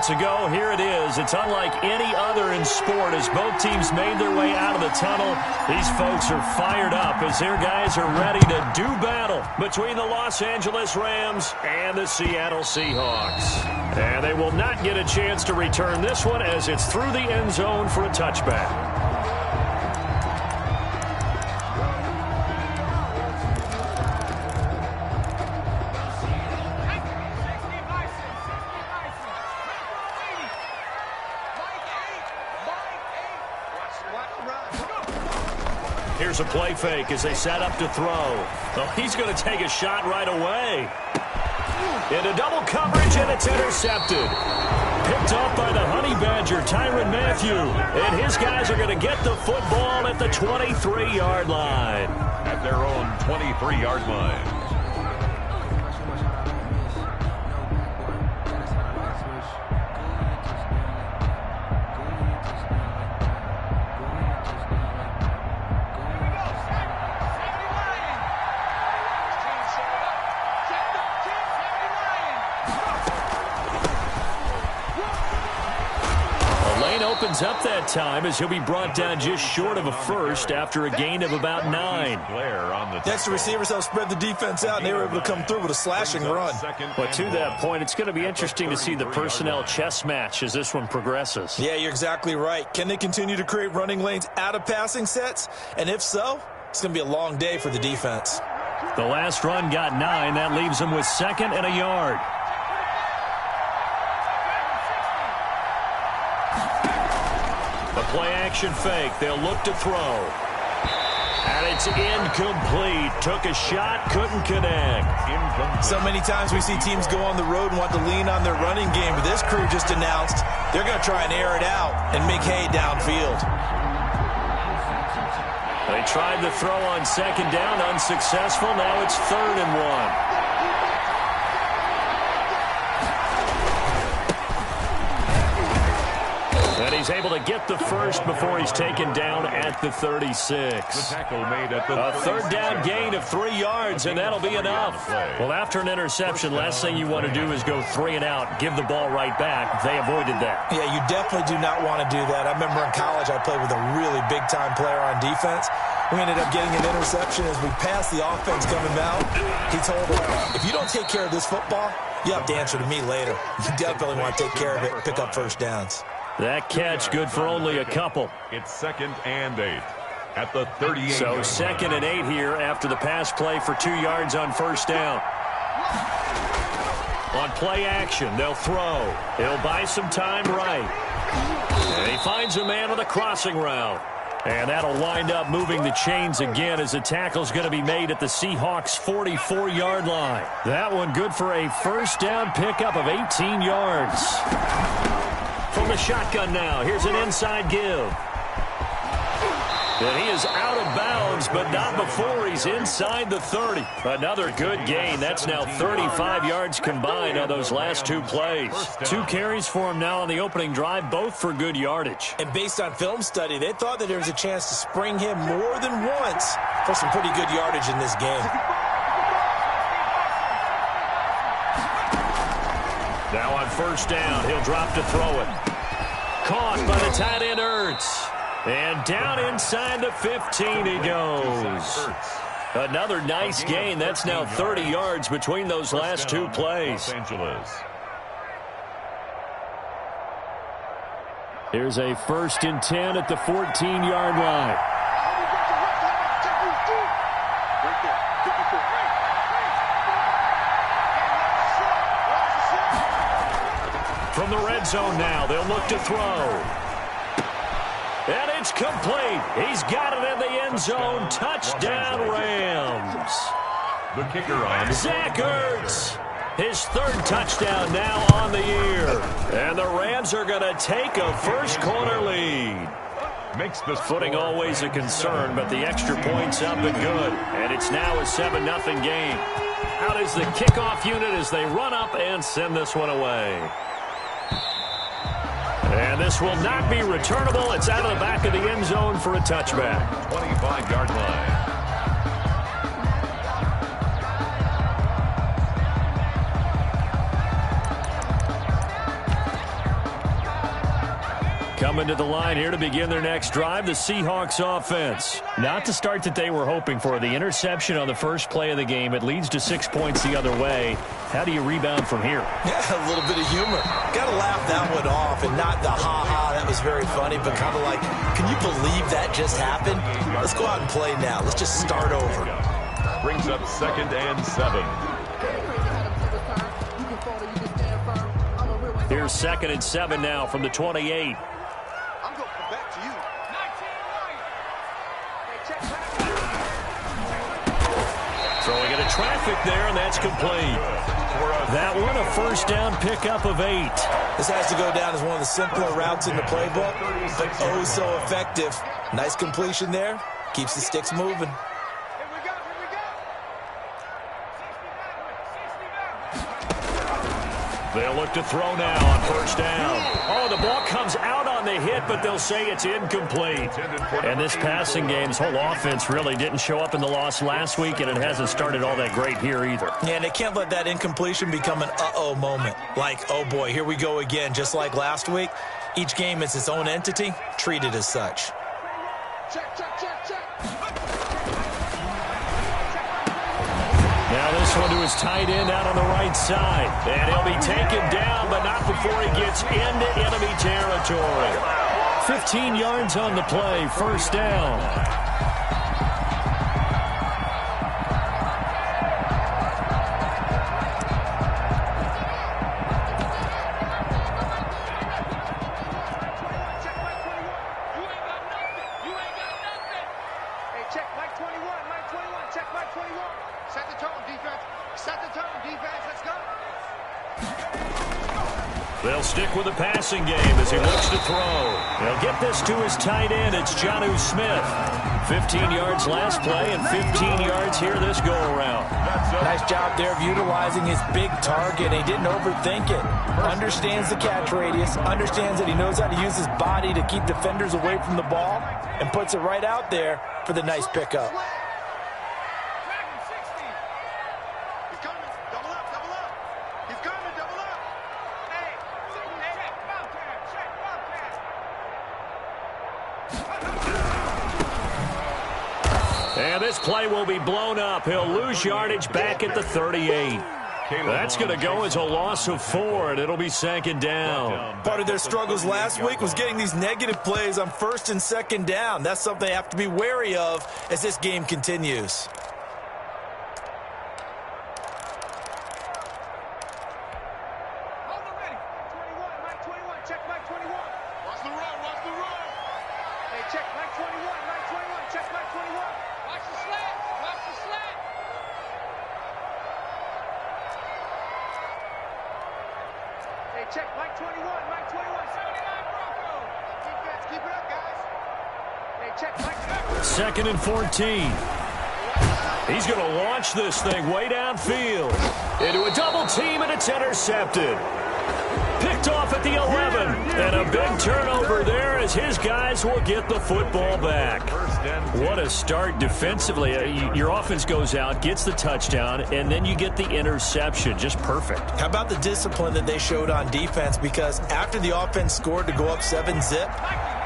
minutes ago, here it is. It's unlike any other in sport as both teams made their way out of the tunnel. These folks are fired up as their guys are ready to do battle between the Los Angeles Rams and the Seattle Seahawks. And they will not get a chance to return this one as it's through the end zone for a touchback. Here's a play fake as they set up to throw. Well, he's going to take a shot right away. Into double coverage, and it's intercepted. Picked off by the Honey Badger, Tyrann Mathieu. And his guys are going to get the football at the 23-yard line. At their own 23-yard line. Opens up that time as he'll be brought down just short of a first after a gain of about 9. Next, the receivers helped spread the defense out, and they were able to come through with a slashing run. But to that point, it's going to be interesting to see the personnel chess match as this one progresses. Yeah, you're exactly right. Can they continue to create running lanes out of passing sets? And if so, it's going to be a long day for the defense. The last run got 9. That leaves them with 2nd and a yard. Play action fake. They'll look to throw. And it's incomplete. Took a shot, couldn't connect. So many times we see teams go on the road and want to lean on their running game, but this crew just announced they're going to try and air it out and make hay downfield. They tried the throw on 2nd down, unsuccessful. Now it's 3rd and 1. And he's able to get the first before he's taken down at the 36. The tackle made at the a 3rd down gain of 3 yards, and that'll be enough. Well, after an interception, last thing you want to do is go 3 and out, give the ball right back. They avoided that. Yeah, you definitely do not want to do that. I remember in college I played with a really big-time player on defense. We ended up getting an interception as we passed the offense coming out. He told him, if you don't take care of this football, you have to answer to me later. You definitely want to take care of it and pick up first downs. That catch good for only a couple. It's 2nd and 8 at the 38. So 2nd and 8 here after the pass play for 2 yards on 1st down. On play action, they'll throw. He'll buy some time right. And he finds a man on the crossing route. And that'll wind up moving the chains again as the tackle's going to be made at the Seahawks' 44-yard line. That one good for a 1st down pickup of 18 yards. From the shotgun now, here's an inside give. And he is out of bounds, but not before he's inside the 30. Another good gain. That's now 35 yards combined on those last 2 plays. 2 carries for him now on the opening drive, both for good yardage. And based on film study, they thought that there was a chance to spring him more than once for some pretty good yardage in this game. Now on 1st down, he'll drop to throw it. Caught by the tight end Ertz. And down inside the 15 he goes. Another nice gain. That's now 30 yards between those last 2 plays. Here's a 1st and 10 at the 14-yard line. From the red zone now, they'll look to throw. And it's complete. He's got it in the end zone. Touchdown, Rams. The kicker on. Zach Ertz. His 3rd touchdown now on the year. And the Rams are going to take a first-quarter lead. Makes the footing always a concern, but the extra point's up and good. And it's now a 7-0 game. Out is the kickoff unit as they run up and send this one away. And this will not be returnable. It's out of the back of the end zone for a touchback. 25-yard line. Coming to the line here to begin their next drive, the Seahawks offense. Not the start that they were hoping for. The interception on the first play of the game. It leads to 6 points the other way. How do you rebound from here? Yeah, a little bit of humor. Got to laugh that one off, and not the ha-ha, that was very funny, but kind of like, can you believe that just happened? Let's go out and play now. Let's just start over. Brings up 2nd and 7. Here's 2nd and 7 now from the 28. Throwing into traffic there, and that's complete. That one, a first down pickup of 8. This has to go down as one of the simpler routes in the playbook, but oh so effective. Nice completion there. Keeps the sticks moving. They'll look to throw now on first down. Oh, the ball comes out on the hit, but they'll say it's incomplete. And this passing game's whole offense really didn't show up in the loss last week, and it hasn't started all that great here either. Yeah, and they can't let that incompletion become an uh-oh moment. Like, oh boy, here we go again, just like last week. Each game is its own entity, treated as such. Now this one to his tight end out on the right side. And he'll be taken down, but not before he gets into enemy territory. 15 yards on the play, first down. They'll stick with the passing game as he looks to throw. They'll get this to his tight end. It's Jonnu Smith. 15 yards last play and 15 yards here this go-around. Nice job there of utilizing his big target. He didn't overthink it. Understands the catch radius. Understands that he knows how to use his body to keep defenders away from the ball. And puts it right out there for the nice pickup. And this play will be blown up. He'll lose yardage back at the 38. That's going to go as a loss of 4, and it'll be 2nd down. Part of their struggles last week was getting these negative plays on 1st and 2nd down. That's something they have to be wary of as this game continues. Check, Mike 21, Mike 21, 79 Broncos. Defense, keep it up, guys. Hey, check, Mike 2nd and 14. He's going to launch this thing way downfield. Into a double team, and it's intercepted. Picked off at the 11. And a big turnover there as his guys will get the football back. What a start defensively. Your offense goes out, gets the touchdown, and then you get the interception. Just perfect. How about the discipline that they showed on defense? Because after the offense scored to go up 7-zip,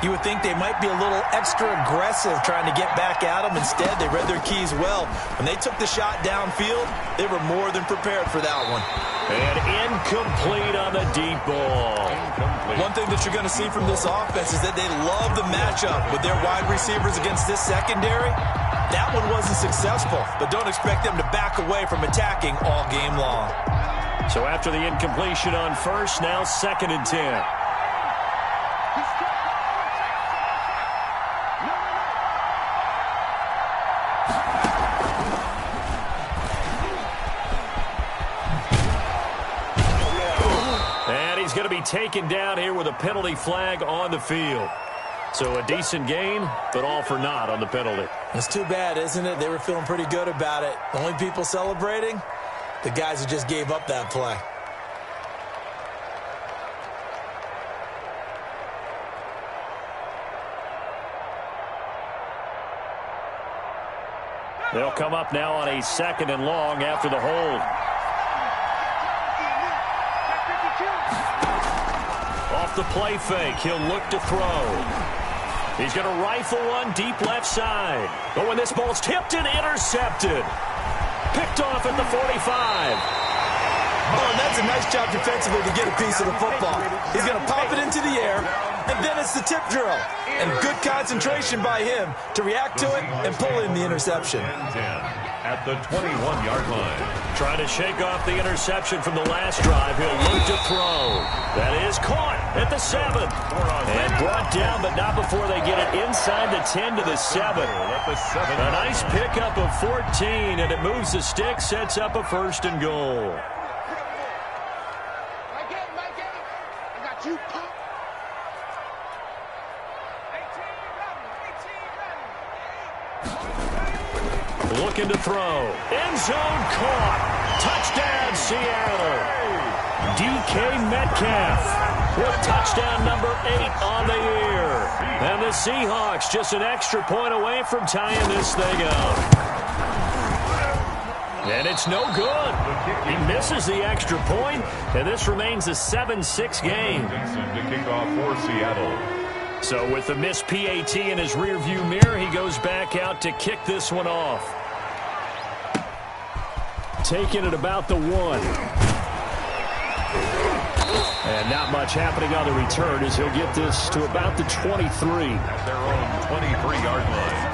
you would think they might be a little extra aggressive trying to get back at them. Instead, they read their keys well. When they took the shot downfield, they were more than prepared for that one. And incomplete on the deep ball. One thing that you're going to see from this offense is that they love the matchup with their wide receivers against this secondary. That one wasn't successful, but don't expect them to back away from attacking all game long. So after the incompletion on first, now 2nd and 10. Going to be taken down here with a penalty flag on the field. So a decent gain, but all for naught on the penalty. It's too bad, isn't it? They were feeling pretty good about it. The only people celebrating, the guys who just gave up that play. They'll come up now on a 2nd and long after the hold. the play fake. He'll look to throw. He's going to rifle one deep left side. Oh, and this ball's tipped and intercepted. Picked off at the 45. Oh, and that's a nice job defensively to get a piece of the football. He's going to pop it into the air, and then it's the tip drill. And good concentration by him to react to it and pull in the interception. At the 21-yard line. Trying to shake off the interception from the last drive. He'll look to throw. That is caught at the 7. And brought down, but not before they get it inside the 10 to the 7. A nice pickup of 14, and it moves the stick, sets up a 1st and goal. Looking to throw. End zone caught. Touchdown, Seattle. DK Metcalf with touchdown number 8 on the year. And the Seahawks just an extra point away from tying this thing up. And it's no good. He misses the extra point, and this remains a 7-6 game. To kick off for Seattle. So with the missed PAT in his rearview mirror, he goes back out to kick this one off. Taking it about the 1. And not much happening on the return as he'll get this to about the 23. At their own 23-yard line.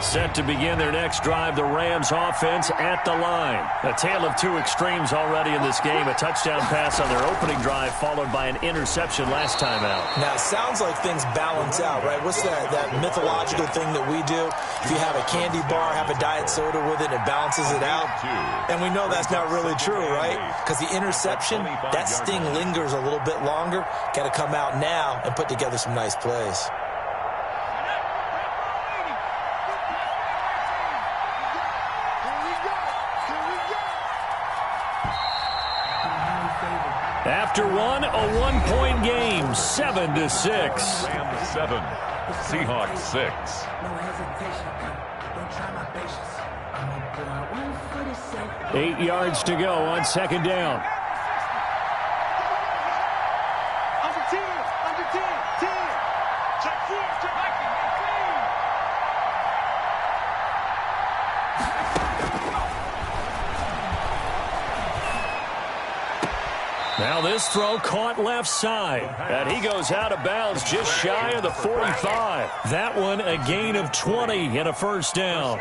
Set to begin their next drive, the Rams offense at the line. A tale of two extremes already in this game. A touchdown pass on their opening drive followed by an interception last time out. Now, it sounds like things balance out, right? What's that mythological thing that we do? If you have a candy bar, have a diet soda with it, it balances it out. And we know that's not really true, right? Because the interception, that sting lingers a little bit longer. Got to come out now and put together some nice plays. After one, a one-point game, 7-6. Rams 7, Seahawks 6. No hesitation. Don't try my patience. I'm gonna pull out 147. 8 yards to go on 2nd down. Under 10, 10. Check 4, check 19. Now this throw caught left side. And he goes out of bounds just shy of the 45. That one a gain of 20 and a 1st down.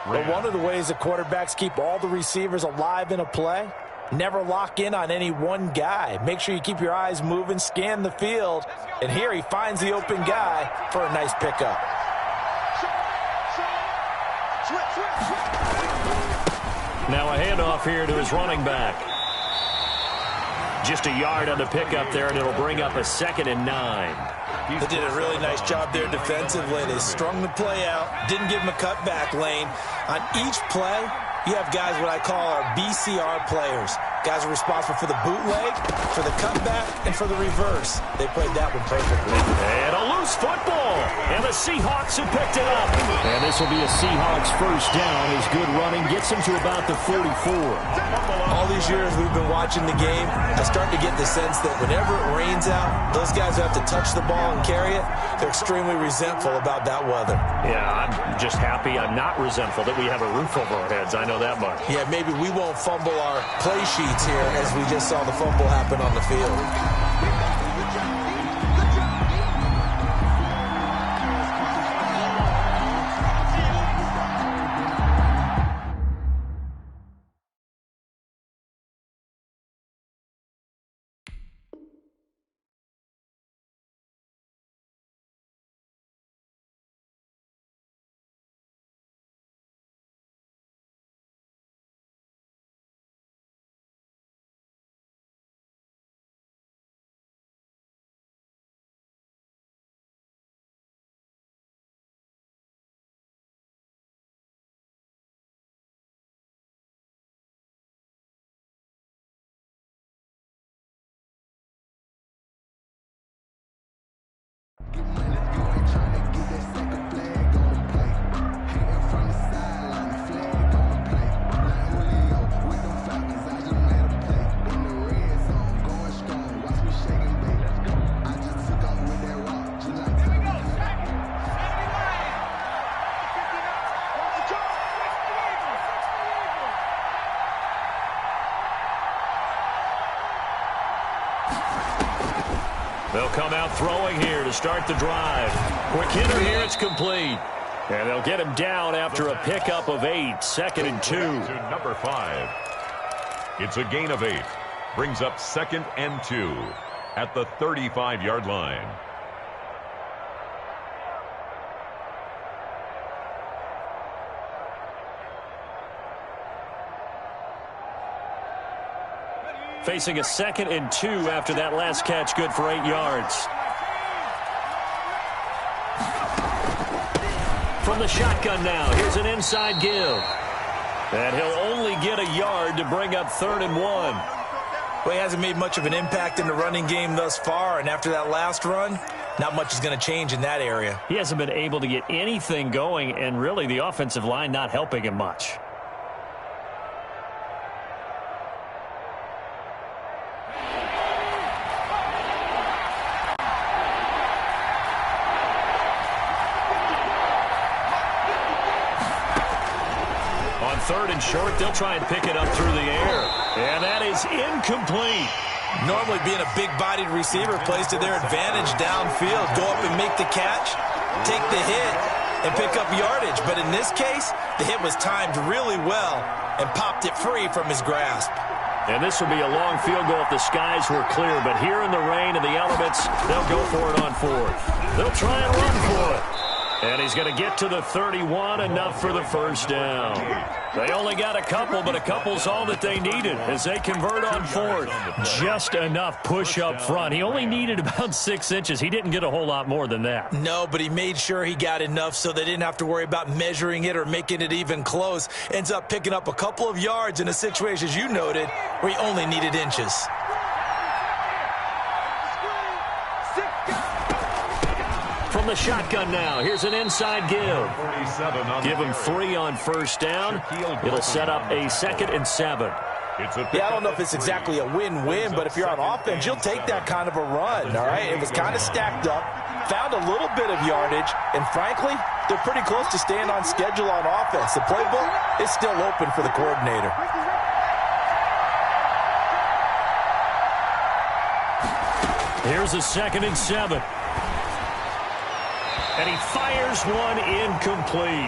But one of the ways the quarterbacks keep all the receivers alive in a play, never lock in on any one guy. Make sure you keep your eyes moving, scan the field. And here he finds the open guy for a nice pickup. Now a handoff here to his running back. Just a yard on the pickup there, and it'll bring up a 2nd and 9. They did a really nice job there defensively. They strung the play out, didn't give him a cutback lane. On each play, you have guys what I call our BCR players. Guys are responsible for the bootleg, for the cutback, and for the reverse. They played that one perfectly. And a loose football. And the Seahawks have picked it up. And this will be a Seahawks 1st down as good running gets them to about the 44. All these years we've been watching the game, I start to get the sense that whenever it rains out, those guys who have to touch the ball and carry it, they're extremely resentful about that weather. Yeah, I'm just happy I'm not resentful that we have a roof over our heads. I know that much. Yeah, maybe we won't fumble our play sheets here as we just saw the fumble happen on the field. They'll come out throwing here to start the drive. Quick hitter here, it's complete. And they'll get him down after a pickup of 8, 2nd and 2. To number 5. It's a gain of 8. Brings up 2nd and 2 at the 35-yard line. Facing a 2nd and 2 after that last catch, good for 8 yards. From the shotgun now, here's an inside give. And he'll only get a yard to bring up 3rd and 1. Well, he hasn't made much of an impact in the running game thus far, and after that last run, not much is going to change in that area. He hasn't been able to get anything going, and really the offensive line not helping him much. On 3rd and short, they'll try and pick it up through the air. And that is incomplete. Normally being a big-bodied receiver plays to their advantage downfield. Go up and make the catch, take the hit, and pick up yardage. But in this case, the hit was timed really well and popped it free from his grasp. And this would be a long field goal if the skies were clear. But here in the rain and the elements, they'll go for it on 4th. They'll try and run for it. And he's going to get to the 31, enough for the first down. They only got a couple, but a couple's all that they needed as they convert on 4th. Just enough push up front. He only needed about 6 inches. He didn't get a whole lot more than that. No, but he made sure he got enough so they didn't have to worry about measuring it or making it even close. Ends up picking up a couple of yards in a situation, as you noted, where he only needed inches. From the shotgun now, here's an inside give. Give him 3 on first down. It'll set up a 2nd and 7. Yeah, I don't know if it's exactly a win-win, but if you're on offense, you'll take that kind of a run, all right? It was kind of stacked up, found a little bit of yardage, and frankly, they're pretty close to staying on schedule on offense. The playbook is still open for the coordinator. Here's a 2nd and 7. And he fires one incomplete.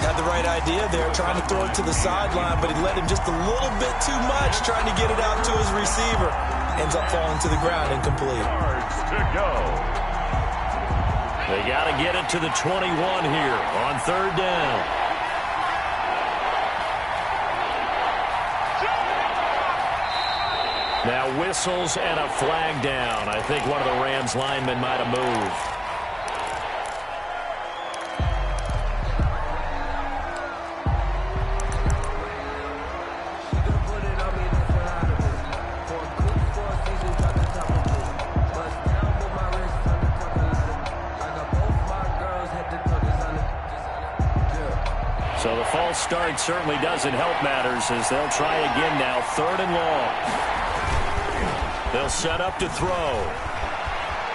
Had the right idea there, trying to throw it to the sideline, but he let him just a little bit too much, trying to get it out to his receiver. Ends up falling to the ground incomplete. Yards to go. They got to get it to the 21 here on 3rd down. Now whistles and a flag down. I think one of the Rams linemen might have moved. So the false start certainly doesn't help matters as they'll try again now. 3rd and long. They'll set up to throw.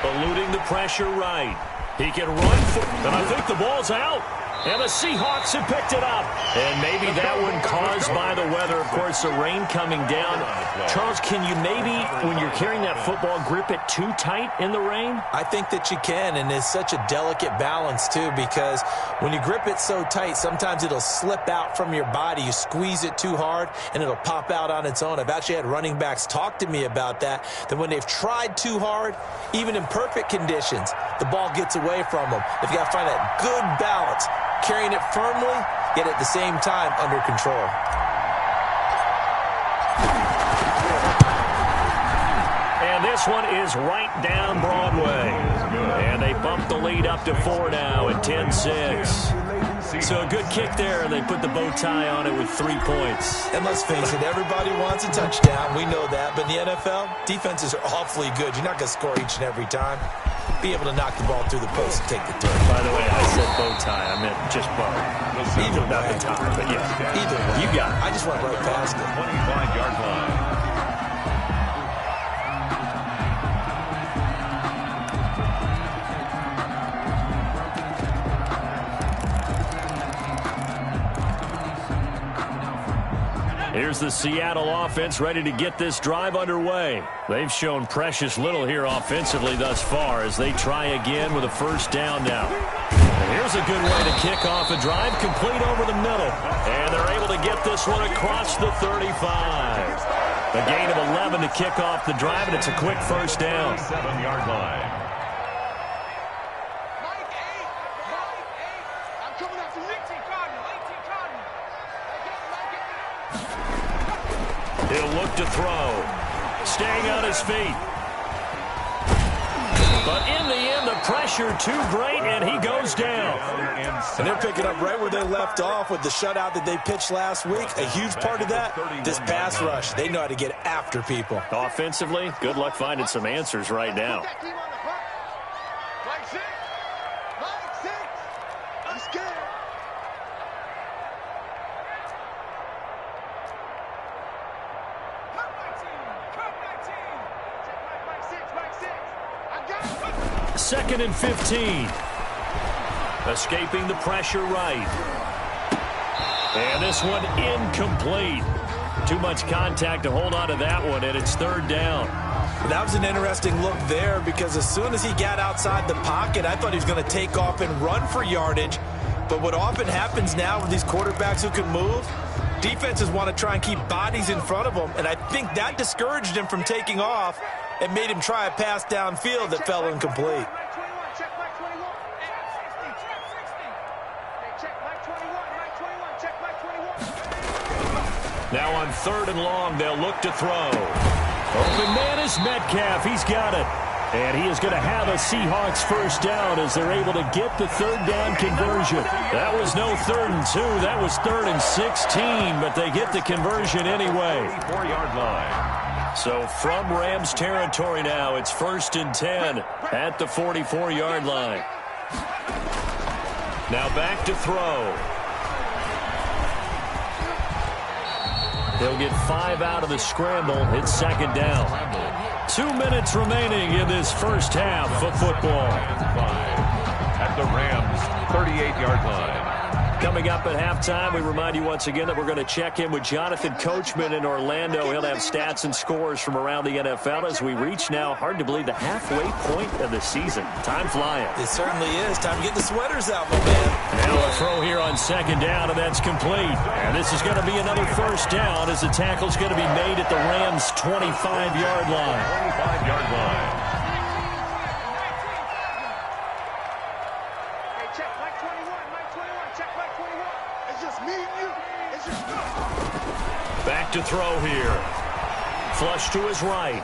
Eluding the pressure right. He can run for, and I think the ball's out. And the Seahawks have picked it up. And maybe that one caused by the weather. Of course, the rain coming down. Charles, can you maybe, when you're carrying that football, grip it too tight in the rain? I think that you can, and it's such a delicate balance, too, because when you grip it so tight, sometimes it'll slip out from your body. You squeeze it too hard, and it'll pop out on its own. I've actually had running backs talk to me about that when they've tried too hard, even in perfect conditions, the ball gets away from them. They've got to find that good balance, carrying it firmly, yet at the same time under control. And this one is right down Broadway. And they bump the lead up to 4 now at 10-6. So a good kick there, and they put the bow tie on it with 3 points. And let's face it, everybody wants a touchdown. We know that. But in the NFL, defenses are awfully good. You're not going to score each and every time. Be able to knock the ball through the post and take the turn. By the way, I said bow tie. I meant just bow. Either not way. the tie, but yeah. Either way. You got it. I just went right past it. 25-yard line. Here's the Seattle offense ready to get this drive underway. They've shown precious little here offensively thus far as they try again with a first down now. And here's a good way to kick off a drive, complete over the middle. And they're able to get this one across the 35. A gain of 11 to kick off the drive, and it's a quick first down. 7-yard line. I'm coming up to 18 Cardinal. He'll look to throw. Staying on his feet. But in the end, the pressure too great, and he goes down. And they're picking up right where they left off with the shutout that they pitched last week. A huge part of that, this pass rush. They know how to get after people. Offensively, good luck finding some answers right now. Mike 6. I'm scared. Second and 15. Escaping the pressure right. And this one incomplete. Too much contact to hold on to that one, and it's third down. That was an interesting look there because as soon as he got outside the pocket, I thought he was going to take off and run for yardage. But what often happens now with these quarterbacks who can move, defenses want to try and keep bodies in front of them, and I think that discouraged him from taking off and made him try a pass downfield that fell incomplete. Now on third and long, they'll look to throw. Open man is Metcalf. He's got it. And he is going to have a Seahawks first down as they're able to get the third down conversion. That was no 3rd and 2. That was 3rd and 16, but they get the conversion anyway. 4-yard line. So from Rams territory now, it's 1st and 10 at the 44-yard line. Now back to throw. They'll get 5 out of the scramble. It's second down. 2 minutes remaining in this first half of football. At the Rams' 38-yard line. Coming up at halftime, we remind you once again that we're going to check in with Jonathan Coachman in Orlando. He'll have stats and scores from around the NFL as we reach now, hard to believe, the halfway point of the season. Time flying. It certainly is. Time to get the sweaters out, my man. Now a throw here on second down, and that's complete. And this is going to be another first down as the tackle's going to be made at the Rams' 25-yard line. 25-yard line. Back to throw here. Flush to his right.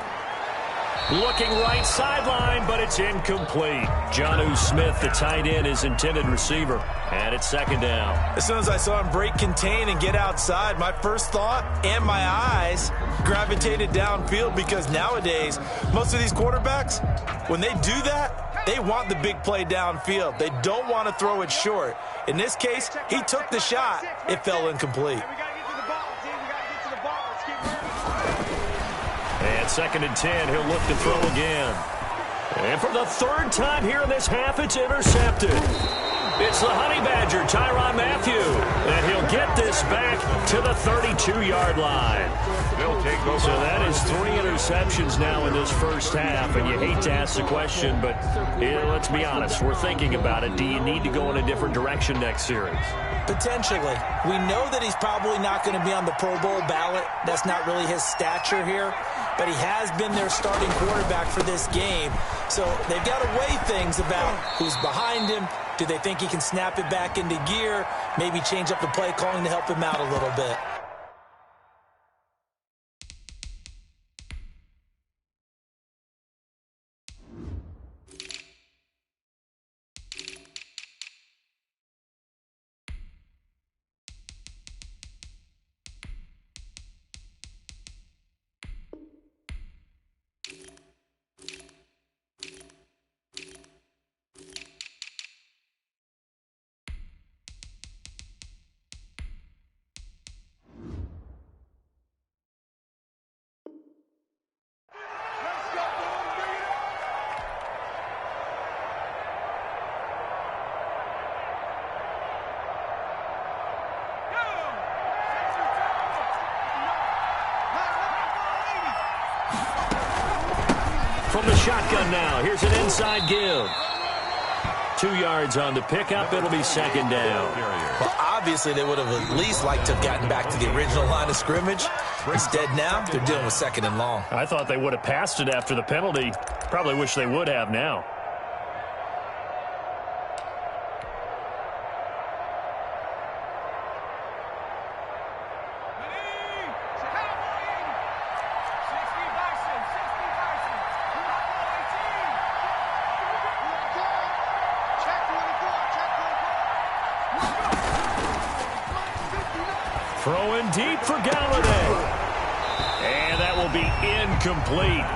Looking right sideline, but it's incomplete. Jonnu Smith, the tight end, his intended receiver. And it's second down. As soon as I saw him break contain and get outside, my first thought and my eyes gravitated downfield because nowadays, most of these quarterbacks, when they do that, they want the big play downfield. They don't want to throw it short. In this case, he took the shot. It fell incomplete. And second and 10, he'll look to throw again. And for the third time here in this half, it's intercepted. It's the Honey Badger, Tyrann Mathieu. And he'll get this back to the 32-yard line. They'll take over. So that is 3 interceptions now in this first half. And you hate to ask the question, but let's be honest. We're thinking about it. Do you need to go in a different direction next series? Potentially. We know that he's probably not going to be on the Pro Bowl ballot. That's not really his stature here. But he has been their starting quarterback for this game. So they've got to weigh things about who's behind him. Do they think he can snap it back into gear? Maybe change up the play calling to help him out a little bit. From the shotgun now, here's an inside give. 2 yards on the pickup. It'll be second down. Well, obviously, they would have at least liked to have gotten back to the original line of scrimmage. Instead, now, they're dealing with second and long. I thought they would have passed it after the penalty. Probably wish they would have now. Throwing deep for Galladay. And that will be incomplete.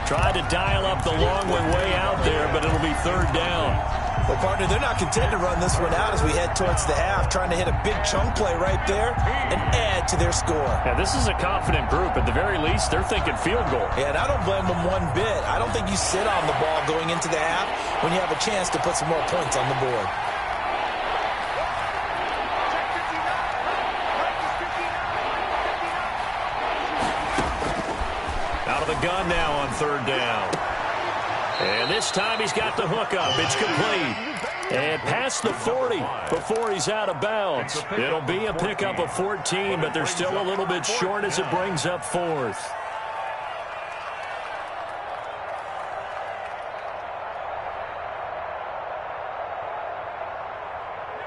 Tried to dial up the long way out there, but it'll be third down. Well, partner, they're not content to run this one out as we head towards the half, trying to hit a big chunk play right there and add to their score. Yeah, this is a confident group. At the very least, they're thinking field goal. Yeah, and I don't blame them one bit. I don't think you sit on the ball going into the half when you have a chance to put some more points on the board. Gun now on third down. And this time he's got the hook up. It's complete. And past the 40 before he's out of bounds. It'll be a pickup of 14, but they're still a little bit short as it brings up fourth.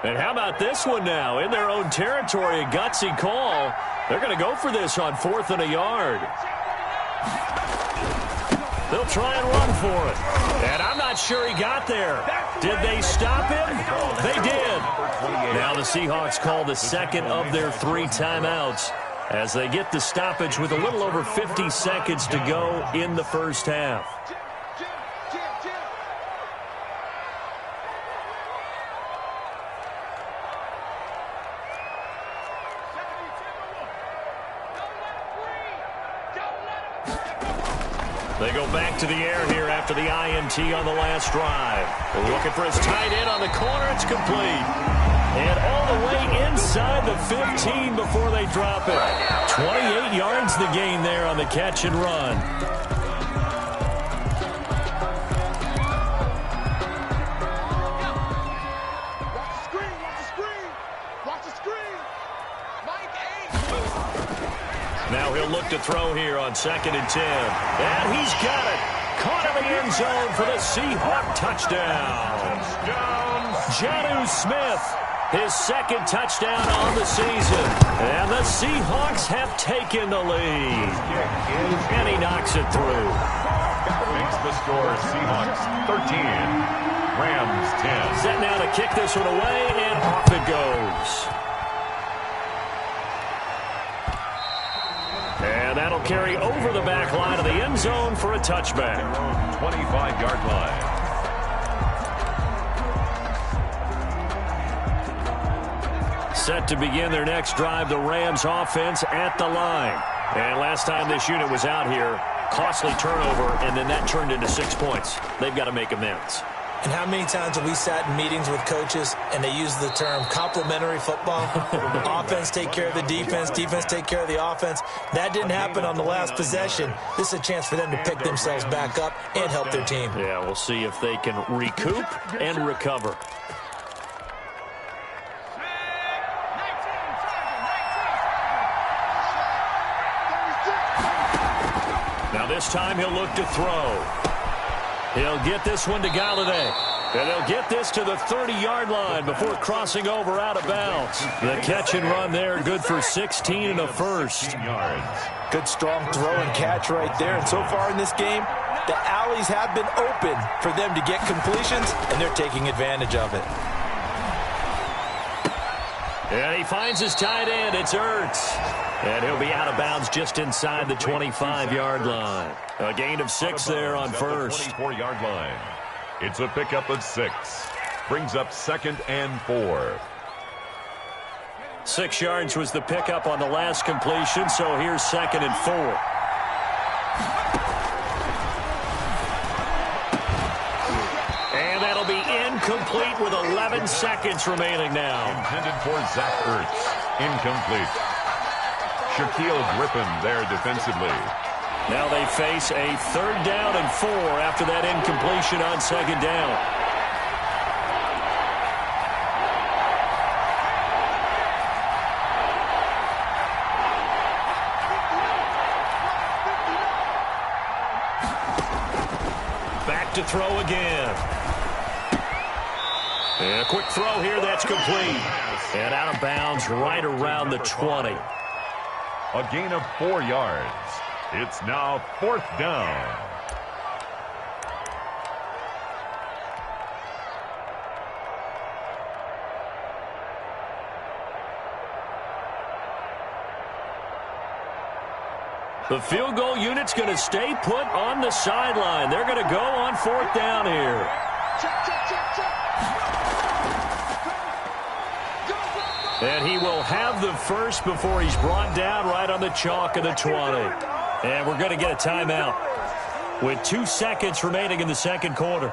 And how about this one now? In their own territory, a gutsy call. They're going to go for this on 4th and a yard. They'll try and run for it. And I'm not sure he got there. Did they stop him? They did. Now the Seahawks call the second of their 3 timeouts as they get the stoppage with a little over 50 seconds to go in the first half. They go back to the air here after the INT on the last drive. They're looking for his tight end on the corner. It's complete. And all the way inside the 15 before they drop it. 28 yards the gain there on the catch and run. Now he'll look to throw here on 2nd and 10. And he's got it. Caught in the end zone for the Seahawk touchdown. Jonnu Smith, his 2nd touchdown on the season. And the Seahawks have taken the lead. And he knocks it through. Makes the score Seahawks 13, Rams 10. Set now to kick this one away, and off it goes. And that'll carry over the back line of the end zone for a touchback. 25-yard line. Set to begin their next drive, the Rams offense at the line. And last time this unit was out here, costly turnover, and then that turned into 6 points. They've got to make amends. And how many times have we sat in meetings with coaches and they use the term complementary football? Offense take care of the defense, defense take care of the offense. That didn't happen on the last possession. This is a chance for them to pick themselves back up and help their team. Yeah, we'll see if they can recoup and recover. Now this time he'll look to throw. He'll get this one to Galladay. And he'll get this to the 30-yard line before crossing over out of bounds. The catch and run there, good for 16 and a first. Good strong throw and catch right there. And so far in this game, the alleys have been open for them to get completions, and they're taking advantage of it. And he finds his tight end. It's Ertz. And he'll be out of bounds just inside the 25-yard line. A gain of 6 there on first. 24-yard line. It's a pickup of 6. Brings up 2nd and 4. 6 yards was the pickup on the last completion, so here's 2nd and 4. And that'll be incomplete with 11 seconds remaining now. Intended for Zach Ertz. Incomplete. Shaquille Griffin there defensively. Now they face a 3rd down and 4 after that incompletion on 2nd down. To throw again. And a quick throw here, that's complete. And out of bounds right around the 20. A gain of 4 yards. It's now 4th down. The field goal unit's going to stay put on the sideline. They're going to go on 4th down here. And he will have the first before he's brought down right on the chalk of the 20. And we're going to get a timeout with 2 seconds remaining in the 2nd quarter.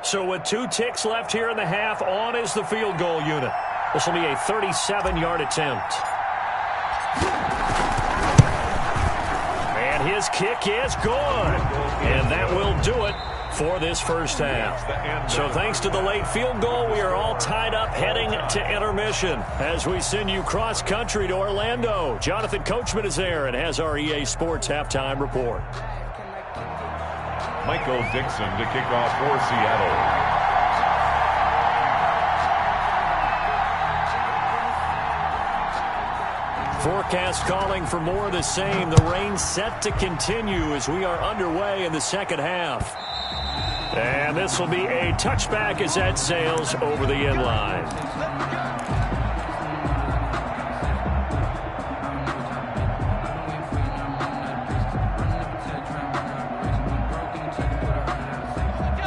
So with 2 ticks left here in the half, on is the field goal unit. This will be a 37-yard attempt. And his kick is good. And that will do it for this first half. So thanks to the late field goal, we are all tied up heading to intermission as we send you cross-country to Orlando. Jonathan Coachman is there and has our EA Sports halftime report. Michael Dixon to kick off for Seattle. Forecast calling for more of the same. The rain set to continue as we are underway in the 2nd half. And this will be a touchback as that sails over the end line.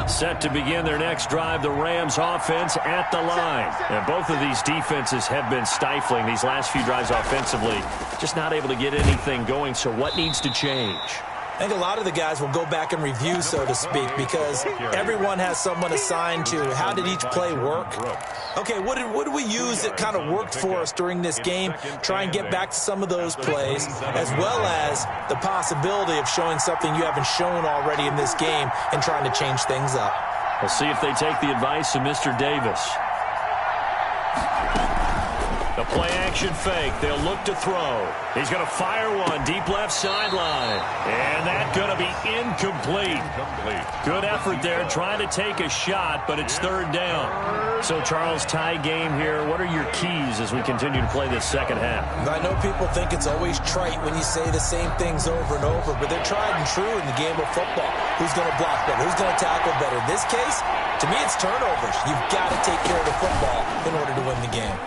Set to begin their next drive, the Rams offense at the line. And both of these defenses have been stifling these last few drives offensively. Just not able to get anything going, so what needs to change? I think a lot of the guys will go back and review, so to speak, because everyone has someone assigned to how did each play work. Okay, what did we use that kind of worked for us during this game? Try and get back to some of those plays, as well as the possibility of showing something you haven't shown already in this game and trying to change things up. We'll see if they take the advice of Mr. Davis. The play-action fake. They'll look to throw. He's going to fire one deep left sideline. And that's going to be incomplete. Good effort there trying to take a shot, but it's 3rd down. So, Charles, tie game here. What are your keys as we continue to play this 2nd half? I know people think it's always trite when you say the same things over and over, but they're tried and true in the game of football. Who's going to block better? Who's going to tackle better? In this case, to me, it's turnovers. You've got to take care of the football in order to win the game.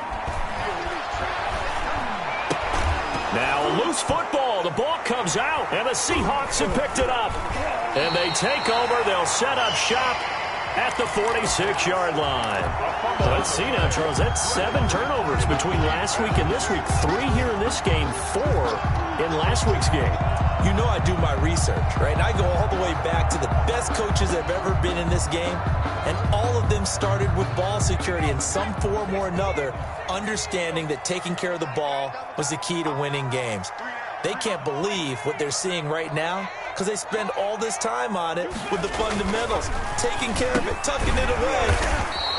Now a loose football. The ball comes out, and the Seahawks have picked it up. And they take over. They'll set up shop at the 46-yard line. Let's see now, Charles. That's 7 turnovers between last week and this week. 3 here in this game, 4 in last week's game. You know I do my research, right? And I go all the way back to the best coaches that have ever been in this game, and all of them started with ball security in some form or another, understanding that taking care of the ball was the key to winning games. They can't believe what they're seeing right now because they spend all this time on it with the fundamentals, taking care of it, tucking it away,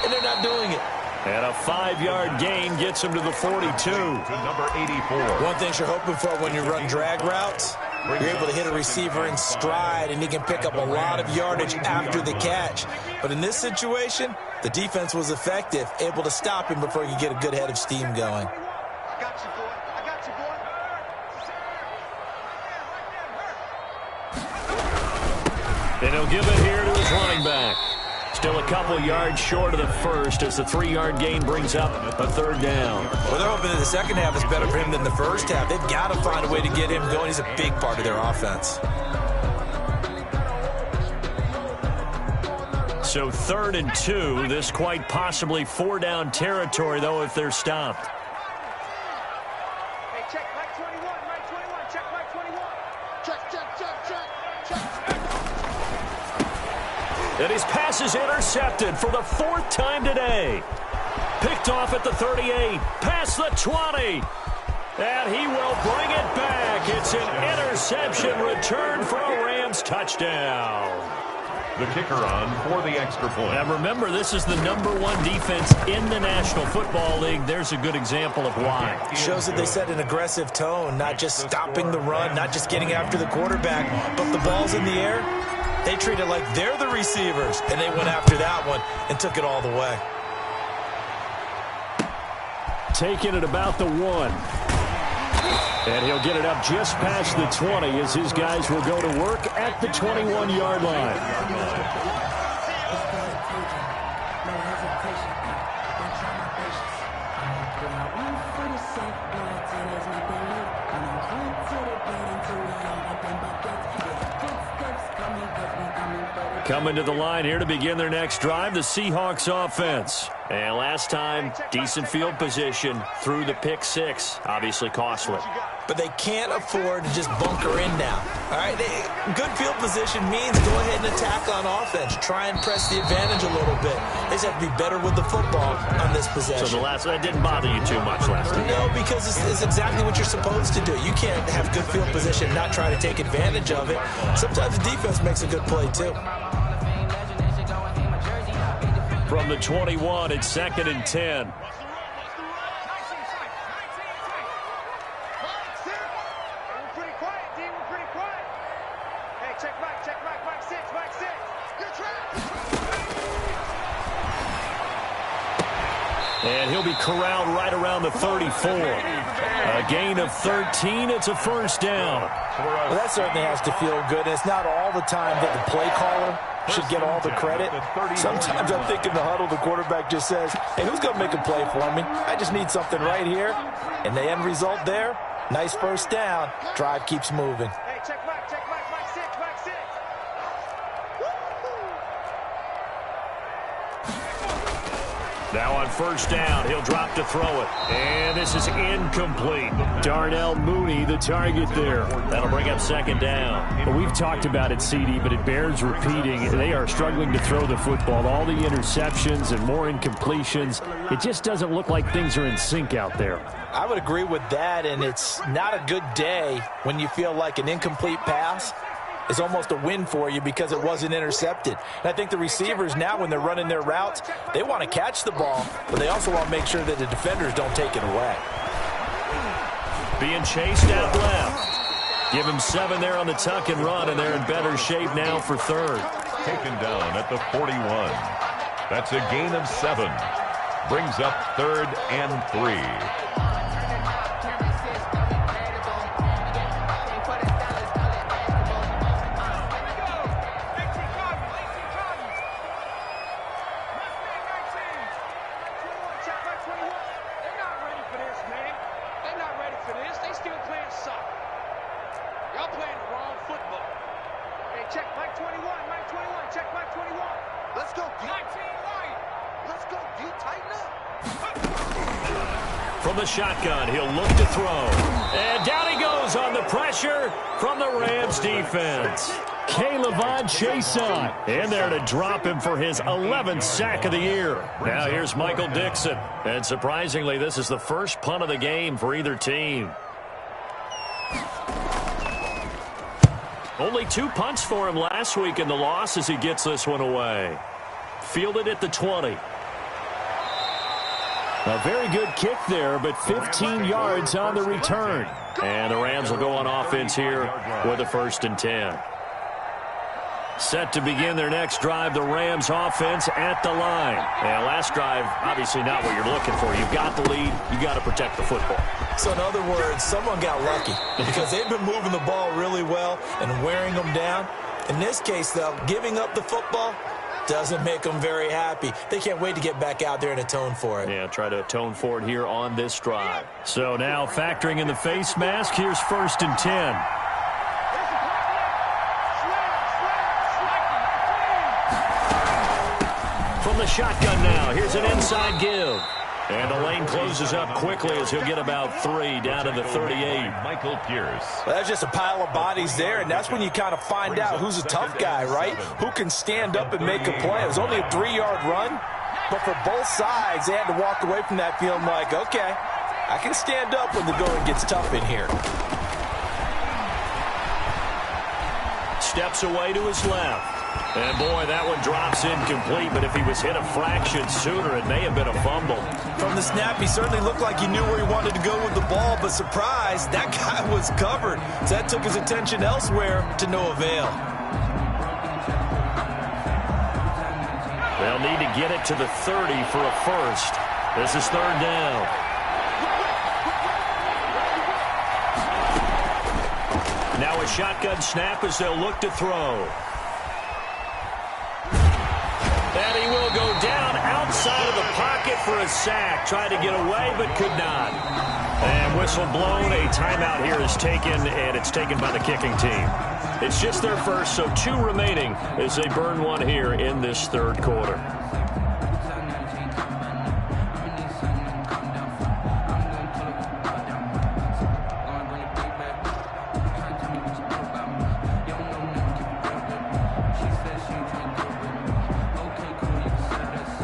and they're not doing it. And a 5-yard gain gets him to the 42. To number 84. One thing you're hoping for when you run drag routes, you're able to hit a receiver in stride, and he can pick up a lot of yardage after the catch. But in this situation, the defense was effective, able to stop him before he could get a good head of steam going. I got you, boy. I got you, boy. And he'll give it here to his running back. Still a couple yards short of the first as the 3-yard gain brings up a 3rd down. Well, they're hoping that the second half is better for him than the first half. They've got to find a way to get him going. He's a big part of their offense. So 3rd and 2. This quite possibly 4-down territory, though, if they're stopped. Hey, check Mike 21, Mike 21, check Mike 21. Check. And his pass is intercepted for the 4th time today. Picked off at the 38, past the 20. And he will bring it back. It's an interception return for a Rams touchdown. The kicker on for the extra point. And remember, this is the #1 defense in the National Football League. There's a good example of why. Shows that they set an aggressive tone, not just stopping the run, not just getting after the quarterback, but the ball's in the air. They treat it like they're the receivers, and they went after that one and took it all the way. Taking it about the 1. And he'll get it up just past the 20 as his guys will go to work at the 21-yard line. Coming to the line here to begin their next drive, the Seahawks offense. And last time, decent field position through the pick 6. Obviously costly. But they can't afford to just bunker in now. All right, good field position means go ahead and attack on offense. Try and press the advantage a little bit. They just have to be better with the football on this possession. So that didn't bother you too much last time? No, because it's exactly what you're supposed to do. You can't have good field position and not try to take advantage of it. Sometimes the defense makes a good play, too. From the 21, it's 2nd and 10. And he'll be corralled right around the 34. A gain of 13. It's a first down. Well, that certainly has to feel good. It's not all the time that the play caller should get all the credit. Sometimes I'm thinking the huddle, the quarterback just says, hey, who's going to make a play for me? I just need something right here. And the end result there, nice first down. Drive keeps moving. Hey, check Mike 6, Mike 6. Now on first down, he'll drop to throw it. And this is incomplete. Darnell Mooney, the target there. That'll bring up 2nd down. Well, we've talked about it, CD, but it bears repeating. They are struggling to throw the football. All the interceptions and more incompletions. It just doesn't look like things are in sync out there. I would agree with that, and it's not a good day when you feel like an incomplete pass is almost a win for you because it wasn't intercepted. And I think the receivers now, when they're running their routes, they want to catch the ball, but they also want to make sure that the defenders don't take it away. Being chased out left. Give him 7 there on the tuck and run, and they're in better shape now for 3rd. Taken down at the 41. That's a gain of 7. Brings up 3rd and 3. From the shotgun, he'll look to throw. And down he goes on the pressure from the Rams defense. K'Lavon Chaisson in there to drop him for his 11th sack of the year. Now here's Michael Dixon. And surprisingly, this is the first punt of the game for either team. Only 2 punts for him last week in the loss as he gets this one away. Fielded at the 20. A very good kick there, but 15 yards on the return. And the Rams will go on offense here with a 1st and 10. Set to begin their next drive, the Rams offense at the line. And last drive, obviously not what you're looking for. You've got the lead. You got to protect the football. So in other words, someone got lucky because they've been moving the ball really well and wearing them down. In this case, though, giving up the football doesn't make them very happy. They can't wait to get back out there and atone for it. Yeah, try to atone for it here on this drive. So now factoring in the face mask, here's 1st and 10. From the shotgun now, here's an inside give. And the lane closes up quickly as he'll get about 3 down to the 38. Michael Pierce. Well, that's just a pile of bodies there, and that's when you kind of find out who's a tough guy, right? Who can stand up and make a play. It was only a 3-yard run, but for both sides, they had to walk away from that feeling like, okay, I can stand up when the going gets tough in here. Steps away to his left. And, boy, that one drops incomplete, but if he was hit a fraction sooner, it may have been a fumble. From the snap, he certainly looked like he knew where he wanted to go with the ball, but surprise, that guy was covered. So that took his attention elsewhere to no avail. They'll need to get it to the 30 for a first. This is third down. Now a shotgun snap as they'll look to throw. And he will go down outside of the pocket for a sack. Tried to get away, but could not. And whistle blown. A timeout here is taken, and it's taken by the kicking team. It's just their first, so 2 remaining as they burn one here in this third quarter.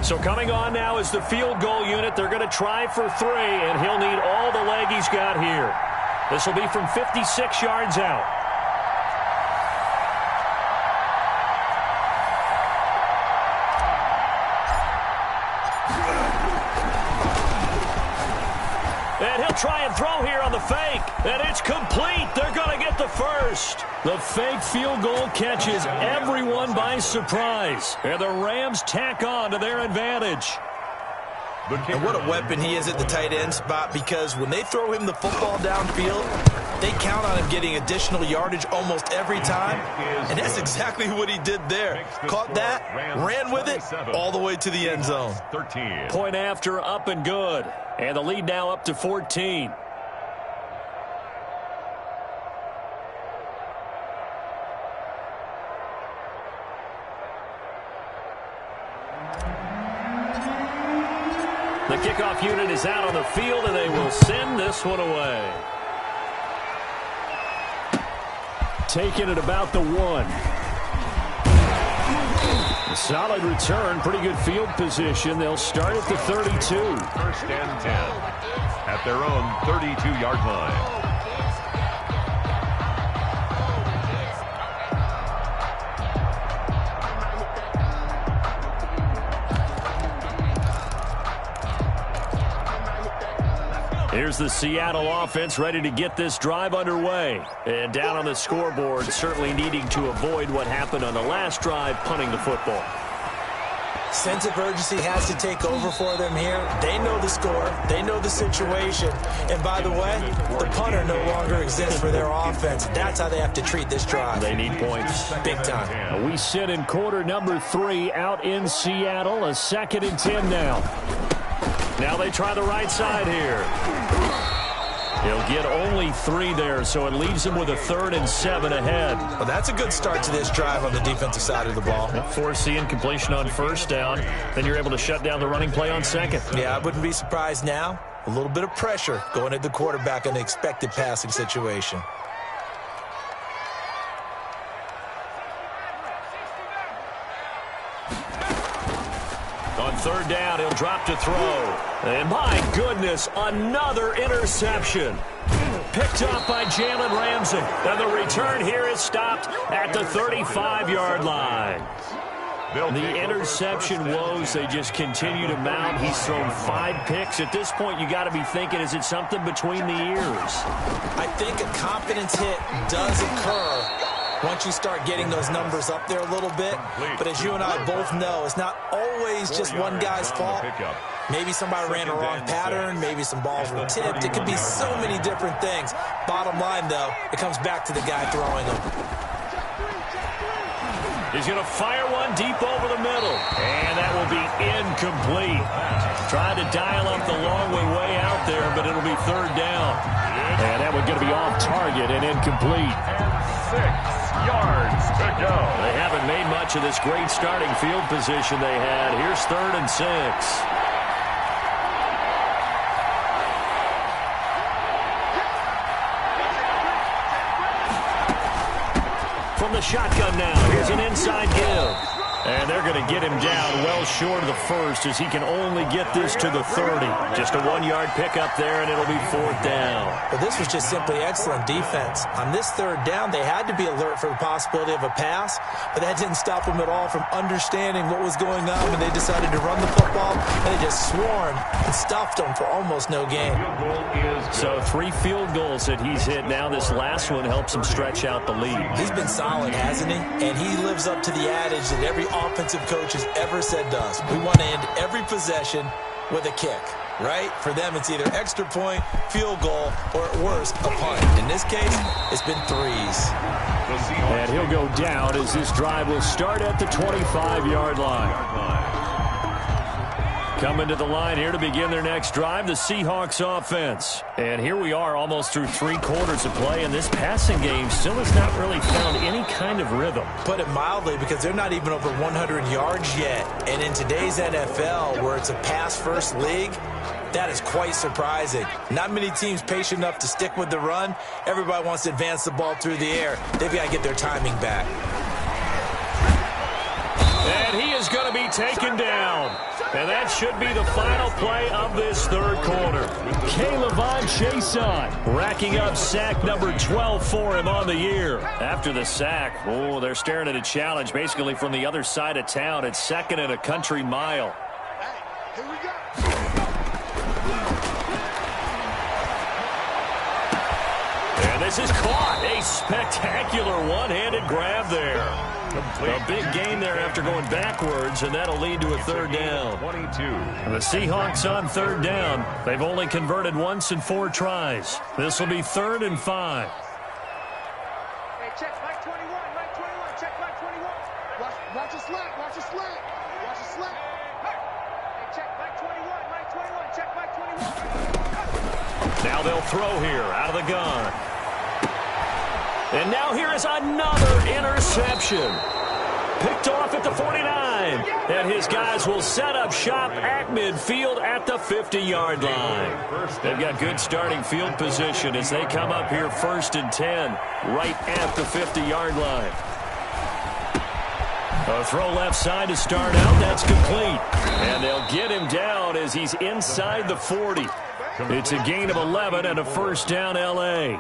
So coming on now is the field goal unit. They're going to try for 3, and he'll need all the leg he's got here. This will be from 56 yards out. And he'll try and throw here on the fake. And it's complete. They're going to get the first. The fake field goal catches everyone by surprise. And the Rams tack on to their advantage. And what a weapon he is at the tight end spot, because when they throw him the football downfield, they count on him getting additional yardage almost every time. And that's exactly what he did there. Caught that, ran with it, all the way to the end zone. Point after, up and good. And the lead now up to 14. The kickoff unit is out on the field, and they will send this one away. Taking it about the 1. A solid return, pretty good field position. They'll start at the 32. First and 10 at their own 32-yard line. Here's the Seattle offense ready to get this drive underway. And down on the scoreboard, certainly needing to avoid what happened on the last drive, punting the football. Sense of urgency has to take over for them here. They know the score. They know the situation. And by the way, the punter no longer exists for their offense. That's how they have to treat this drive. They need points. Big time. We sit in quarter number 3 out in Seattle. A 2nd and 10 now. Now they try the right side here. He'll get only 3 there, so it leaves him with a 3rd and 7 ahead. Well, that's a good start to this drive on the defensive side of the ball. Force the incompletion on first down. Then you're able to shut down the running play on 2nd. Yeah, I wouldn't be surprised now. A little bit of pressure going at the quarterback in the expected passing situation. On 3rd down, he'll drop to throw. And my goodness, another interception. Picked up by Jalen Ramsey. And the return here is stopped at the 35-yard line. The interception woes, they just continue to mount. He's thrown 5 picks. At this point, you got to be thinking, is it something between the ears? I think a confidence hit does occur once you start getting those numbers up there a little bit. But as you and I both know, it's not always just one guy's fault. Maybe somebody ran a wrong pattern. Maybe some balls were tipped. It could be so many different things. Bottom line, though, it comes back to the guy throwing them. He's going to fire one deep over the middle. And that will be incomplete. Tried to dial up the long way out there, but it'll be 3rd down. And that one's going to be off target and incomplete. And 6 yards to go. They haven't made much of this great starting field position they had. Here's 3rd and 6. From the shotgun now, here's an inside give. And they're going to get him down well short of the first as he can only get this to the 30. Just a 1-yard pickup there, and it'll be 4th down. But this was just simply excellent defense. On this 3rd down, they had to be alert for the possibility of a pass, but that didn't stop them at all from understanding what was going on when they decided to run the football, and they just swarmed and stuffed them for almost no gain. So 3 field goals that he's hit now. This last one helps him stretch out the lead. He's been solid, hasn't he? And he lives up to the adage that every offensive coach has ever said to us. We want to end every possession with a kick, right? For them, it's either extra point, field goal, or at worst, a punt. In this case, it's been 3s. And he'll go down as this drive will start at the 25-yard line. Coming to the line here to begin their next drive, the Seahawks offense. And here we are almost through 3 quarters of play, and this passing game still has not really found any kind of rhythm. Put it mildly, because they're not even over 100 yards yet. And in today's NFL, where it's a pass-first league, that is quite surprising. Not many teams patient enough to stick with the run. Everybody wants to advance the ball through the air. They've got to get their timing back. And he is going to be taken down. And that should be the final play of this 3rd quarter. K'Lavon Chaisson racking up sack number 12 for him on the year. After the sack, they're staring at a challenge basically from the other side of town. It's 2nd and a country mile. Hey, here we go. And this is caught. A spectacular one-handed grab there. A big gain there after going backwards, and that'll lead to a 3rd down. 22. The Seahawks on 3rd down. They've only converted once in 4 tries. This will be 3rd and 5. Hey, check Mike 21, Mike 21, check Mike 21. Watch the slant, watch the slant, watch the slant. Hey, check Mike 21, Mike 21, check Mike 21. Now they'll throw here out of the gun. And now here is another interception. Picked off at the 49. And his guys will set up shop at midfield at the 50-yard line. They've got good starting field position as they come up here 1st and 10 right at the 50-yard line. A throw left side to start out. That's complete. And they'll get him down as he's inside the 40. It's a gain of 11 and a 1st down L.A.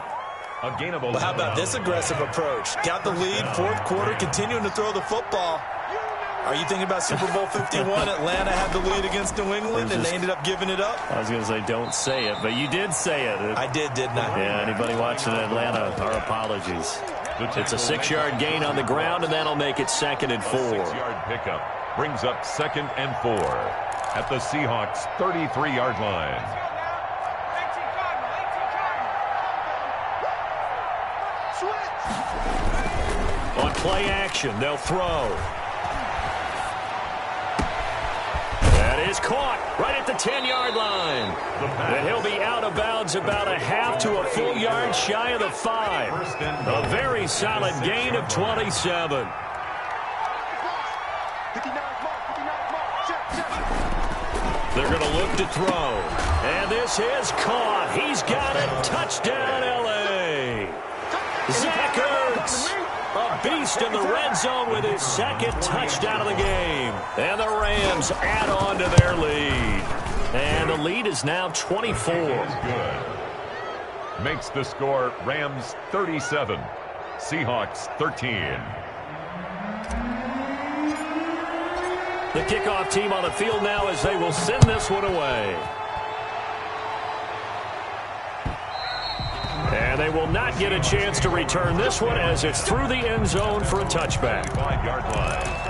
But how about this aggressive approach? Got the lead, 4th quarter, continuing to throw the football. Are you thinking about Super Bowl 51? Atlanta had the lead against New England, and they ended up giving it up? I was going to say don't say it, but you did say it. I did, didn't I? Yeah, anybody watching Atlanta, our apologies. It's a 6-yard gain on the ground, and that'll make it 2nd and 4. 6-yard pickup brings up 2nd and 4 at the Seahawks' 33-yard line. On play action, they'll throw. That is caught right at the 10-yard line. And he'll be out of bounds about a half to a full yard shy of the 5. A very solid gain of 27. They're going to look to throw. And this is caught. He's got it. Touchdown, L.A. Zach Ertz, a beast in the red zone with his 2nd touchdown of the game. And the Rams add on to their lead. And the lead is now 24. Good. Makes the score Rams 37, Seahawks 13. The kickoff team on the field now as they will send this one away. And they will not get a chance to return this one as it's through the end zone for a touchback. 5-yard line.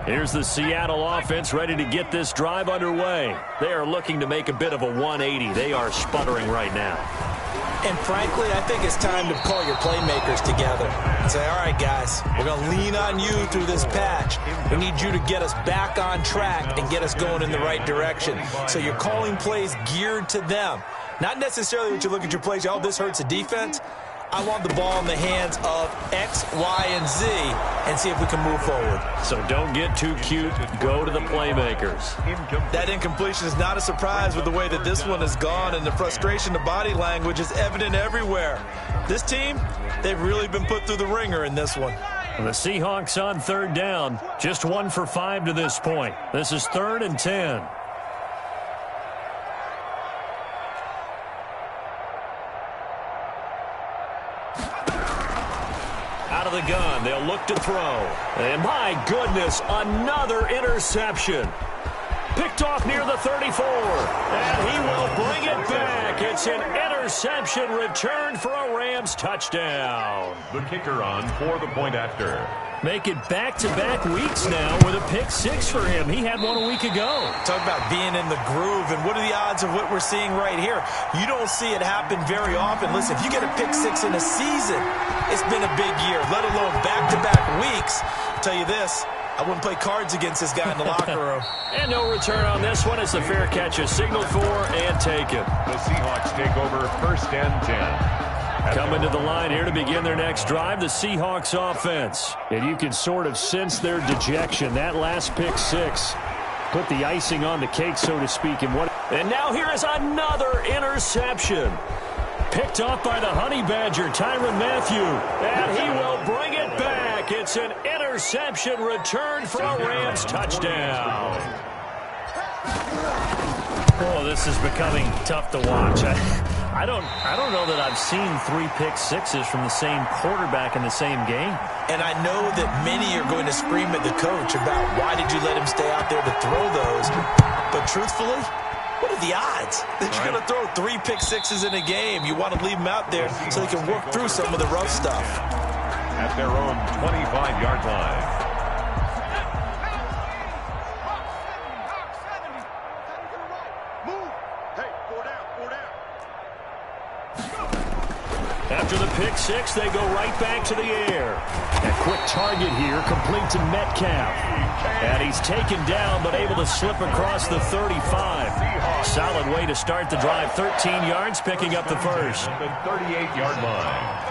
Here's the Seattle offense ready to get this drive underway. They are looking to make a bit of a 180. They are sputtering right now. And frankly, I think it's time to call your playmakers together and say, all right, guys, we're going to lean on you through this patch. We need you to get us back on track and get us going in the right direction. So you're calling plays geared to them. Not necessarily what you look at your plays, oh, this hurts the defense. I want the ball in the hands of X, Y, and Z and see if we can move forward. So don't get too cute. Go to the playmakers. That incompletion is not a surprise with the way that this one has gone, and the frustration, the body language is evident everywhere. This team, they've really been put through the ringer in this one. The Seahawks on third down. Just 1 for 5 to this point. This is 3rd and 10. Out of the gun, they'll look to throw. And my goodness, another interception. Picked off near the 34. And he will bring it back. It's an interception returned for a Rams touchdown. The kicker on for the point after. Make it back-to-back weeks now with a pick 6 for him. He had one a week ago. Talk about being in the groove, and what are the odds of what we're seeing right here? You don't see it happen very often. Listen, if you get a pick 6 in a season, it's been a big year, let alone back-to-back weeks. I'll tell you this, I wouldn't play cards against this guy in the locker room. And no return on this one. It's the fair catch is signaled for and taken. The Seahawks take over 1st and 10. Coming to the line here to begin their next drive, the Seahawks offense. And you can sort of sense their dejection. That last pick 6 put the icing on the cake, so to speak. And now here is another interception. Picked off by the Honey Badger, Tyrann Mathieu. And he will bring it back. It's an interception returned for a Rams touchdown. Oh, this is becoming tough to watch. I don't know that I've seen 3 pick 6s from the same quarterback in the same game. And I know that many are going to scream at the coach about why did you let him stay out there to throw those. But truthfully, what are the odds that you're going to throw 3 pick 6s in a game? You want to leave them out there so they can work through some of the rough stuff. At their own 25-yard line. After the pick 6, they go right back to the air. A quick target here, complete to Metcalf. And he's taken down, but able to slip across the 35. Solid way to start the drive. 13 yards, picking up the first. The 38-yard line.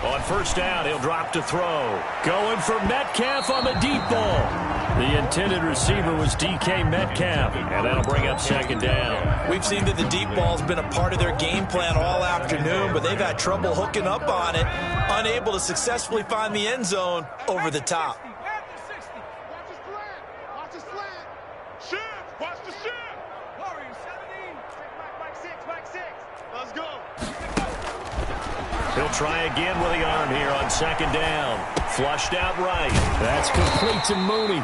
On first down, he'll drop to throw. Going for Metcalf on the deep ball. The intended receiver was DK Metcalf, and that'll bring up 2nd down. We've seen that the deep ball's been a part of their game plan all afternoon, but they've had trouble hooking up on it, unable to successfully find the end zone over the top. Watch the slant. Shift. Watch the shift. Warriors 17. Mike 6. Let's go. He'll try again with the arm here on 2nd down. Flushed out right. That's complete to Mooney.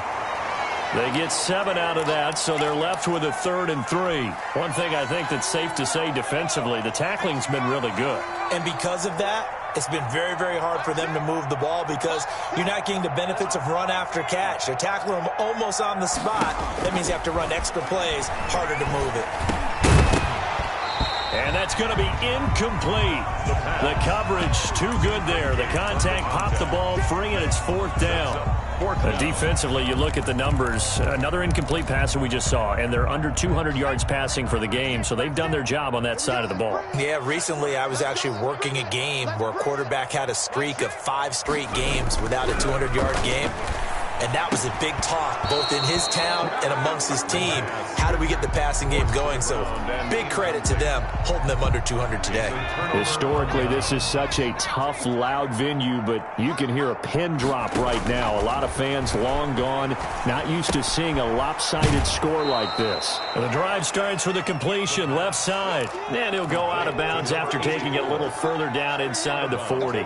They get 7 out of that, so they're left with a 3rd and 3. One thing I think that's safe to say defensively, the tackling's been really good. And because of that, it's been very, very hard for them to move the ball because you're not getting the benefits of run after catch. They're tackling them almost on the spot. That means you have to run extra plays, harder to move it. And that's going to be incomplete. The coverage too good there. The contact popped the ball free, and it's 4th down. Defensively, you look at the numbers. Another incomplete pass that we just saw, and they're under 200 yards passing for the game, so they've done their job on that side of the ball. Yeah, recently I was actually working a game where a quarterback had a streak of 5 straight games without a 200-yard game. And that was a big talk, both in his town and amongst his team. How do we get the passing game going? So big credit to them, holding them under 200 today. Historically, this is such a tough, loud venue, but you can hear a pin drop right now. A lot of fans long gone, not used to seeing a lopsided score like this. Well, the drive starts with a completion, left side. And he'll go out of bounds after taking it a little further down inside the 40.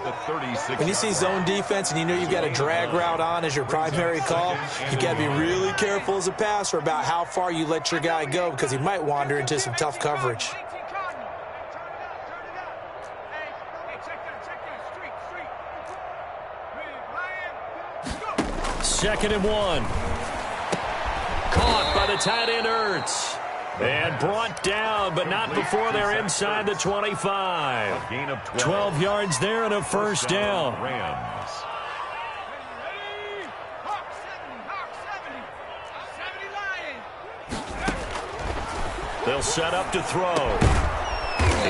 When you see zone defense and you know you've got a drag route on as your primary call, you got to be really careful as a passer about how far you let your guy go because he might wander into some tough coverage. Second and 1. Caught by the tight end Ertz. And brought down, but not before they're inside the 25. Gain of 12 yards there and a first down. Rams. They'll set up to throw.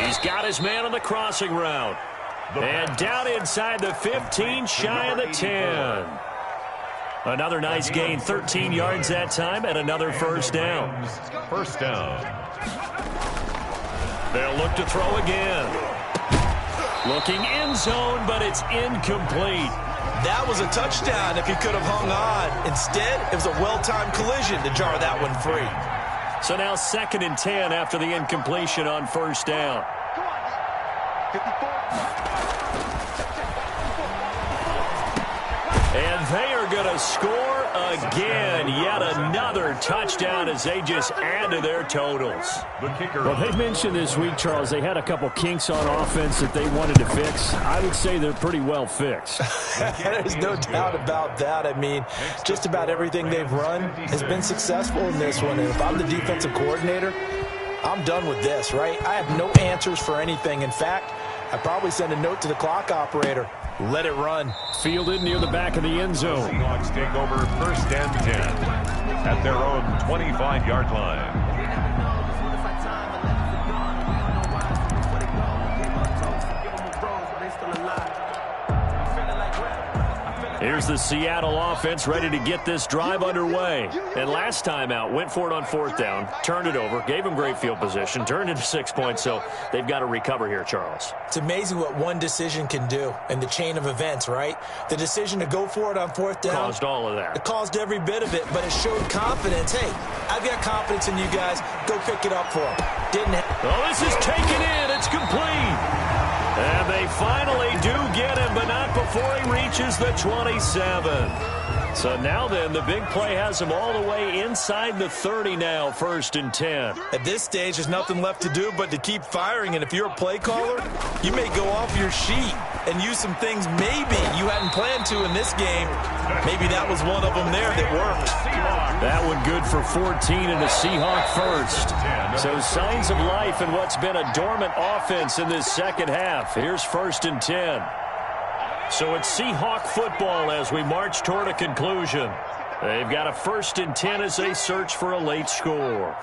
He's got his man on the crossing route. And down inside the 15, shy of the 10. Another nice gain, 13 yards that time, and another first down. First down. They'll look to throw again. Looking end zone, but it's incomplete. That was a touchdown if he could have hung on. Instead, it was a well-timed collision to jar that one free. So now 2nd and 10 after the incompletion on first down. And they are going to score again. Yet another touchdown as they just add to their totals. Well, they mentioned this week, Charles, they had a couple kinks on offense that they wanted to fix. I would say they're pretty well fixed. There's no doubt about that. I mean, just about everything they've run has been successful in this one. And if I'm the defensive coordinator, I'm done with this, right? I have no answers for anything. In fact, I'd probably send a note to the clock operator. Let it run. Fielded near the back of the end zone. Seahawks take over 1st and 10 at their own 25-yard line. Here's the Seattle offense ready to get this drive underway. And last time out, went for it on 4th down, turned it over, gave them great field position, turned into 6 points, so they've got to recover here, Charles. It's amazing what one decision can do in the chain of events, right? The decision to go for it on 4th down. Caused all of that. It caused every bit of it, but it showed confidence. Hey, I've got confidence in you guys. Go pick it up for them. Oh, this is taken in. It's complete. And they finally do get him, but not before he reaches the 27. So now then, the big play has him all the way inside the 30 now, 1st and 10. At this stage, there's nothing left to do but to keep firing. And if you're a play caller, you may go off your sheet and use some things maybe you hadn't planned to in this game. Maybe that was one of them there that worked. That one good for 14 and a Seahawk first. So signs of life in what's been a dormant offense in this second half. Here's 1st and 10. So it's Seahawk football as we march toward a conclusion. They've got a 1st and 10 as they search for a late score.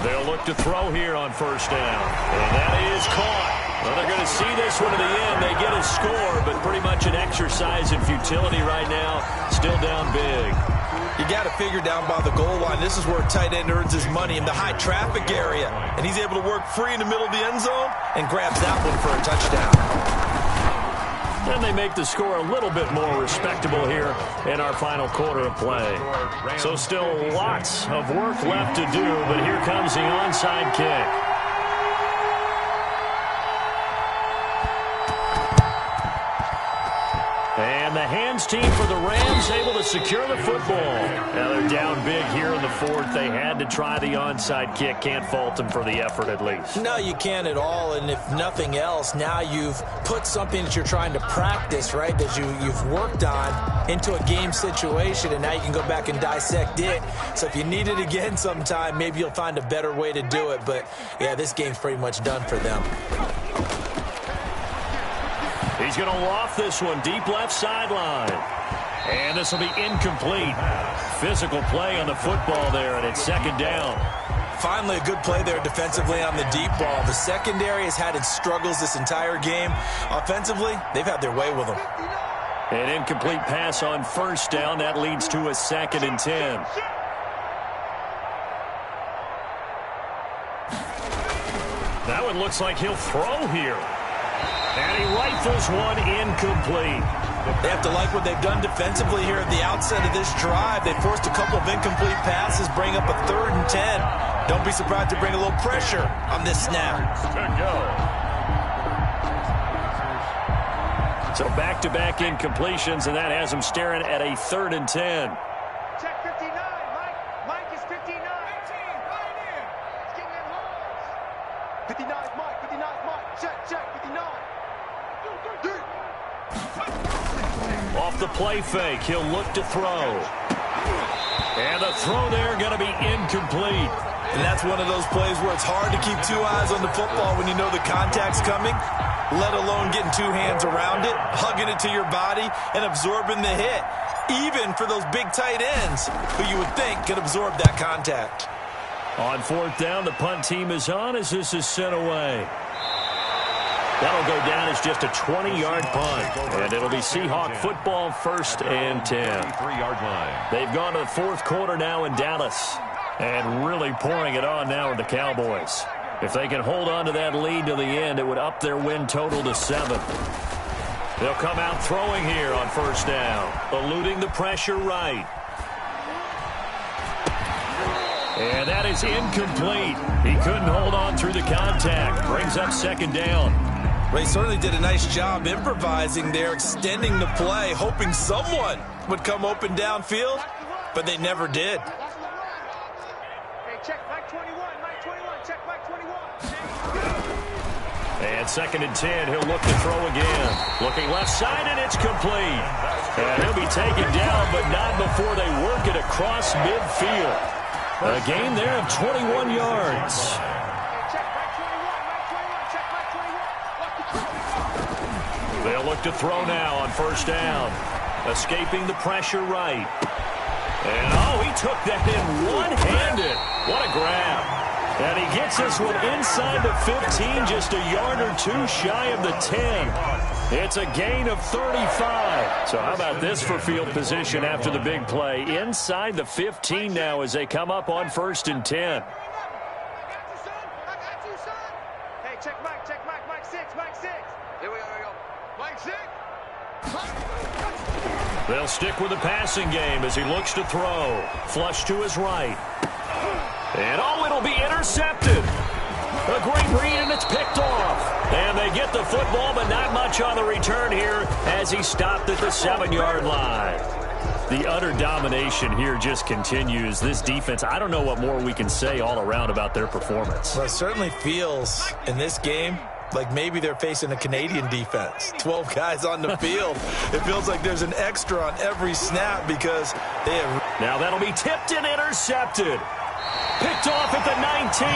They'll look to throw here on 1st down. And that is caught. Well, they're going to see this one to the end. They get a score, but pretty much an exercise in futility right now. Still down big. You got to figure down by the goal line. This is where a tight end earns his money, in the high traffic area. And he's able to work free in the middle of the end zone and grabs that one for a touchdown. And they make the score a little bit more respectable here in our final quarter of play. So still lots of work left to do, but here comes the onside kick. And the hands team for the Rams able to secure the football. Now they're down big here in the 4th. They had to try the onside kick. Can't fault them for the effort at least. No, you can't at all. And if nothing else, now you've put something that you're trying to practice, right, that you've worked on into a game situation, and now you can go back and dissect it. So if you need it again sometime, maybe you'll find a better way to do it. But, yeah, this game's pretty much done for them. He's going to loft this one deep left sideline. And this will be incomplete. Physical play on the football there, and it's 2nd down. Finally, a good play there defensively on the deep ball. The secondary has had its struggles this entire game. Offensively, they've had their way with them. An incomplete pass on 1st down. That leads to a 2nd and 10. That one looks like he'll throw here. And he rifles one incomplete. They have to like what they've done defensively here at the outset of this drive. They forced a couple of incomplete passes, bring up a 3rd and 10. Don't be surprised to bring a little pressure on this snap. So back-to-back incompletions, and that has them staring at a 3rd and 10. Check 59, Mike. Mike is 59. 19, right in. It's getting in holes. 59 is Mike. 59 is Mike. Check, 59. Off the play fake, he'll look to throw. And the throw there going to be incomplete. And that's one of those plays where it's hard to keep 2 eyes on the football when you know the contact's coming, let alone getting 2 hands around it, hugging it to your body, and absorbing the hit. even for those big tight ends who you would think could absorb that contact. On fourth down, the punt team is on as this is sent away. That'll go down as just a 20-yard punt, and it'll be Seahawk football, 1st and 10. 3-yard line. They've gone to the fourth quarter now in Dallas, and really pouring it on now with the Cowboys. If they can hold on to that lead to the end, it would up their win total to 7. They'll come out throwing here on 1st down, eluding the pressure right. And that is incomplete. He couldn't hold on through the contact. Brings up 2nd down. They certainly did a nice job improvising there, extending the play, hoping someone would come open downfield, but they never did. Hey, check Mike 21, Mike 21, check Mike 21. And 2nd and 10, he'll look to throw again. Looking left side, and it's complete. And he'll be taken down, but not before they work it across midfield. A gain there of 21 yards. They'll look to throw now on 1st down. Escaping the pressure right. And, oh, he took that in one-handed. What a grab. And he gets this one inside the 15, just a yard or two shy of the 10. It's a gain of 35. So how about this for field position after the big play? Inside the 15 now as they come up on 1st and 10. Hey, check Mike, Mike 6, Mike 6. Here we go. Mike 6. They'll stick with the passing game as he looks to throw. Flush to his right. And, oh, it'll be intercepted. A great read, and it's picked off. And they get the football, but not much on the return here as he stopped at the 7-yard line. The utter domination here just continues. This defense, I don't know what more we can say all around about their performance. Well, it certainly feels in this game like maybe they're facing a Canadian defense. 12 guys on the field. It feels like there's an extra on every snap because they have... Now that'll be tipped and intercepted. Picked off at the 19.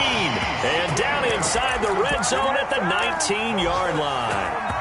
And down inside the red zone at the 19-yard line.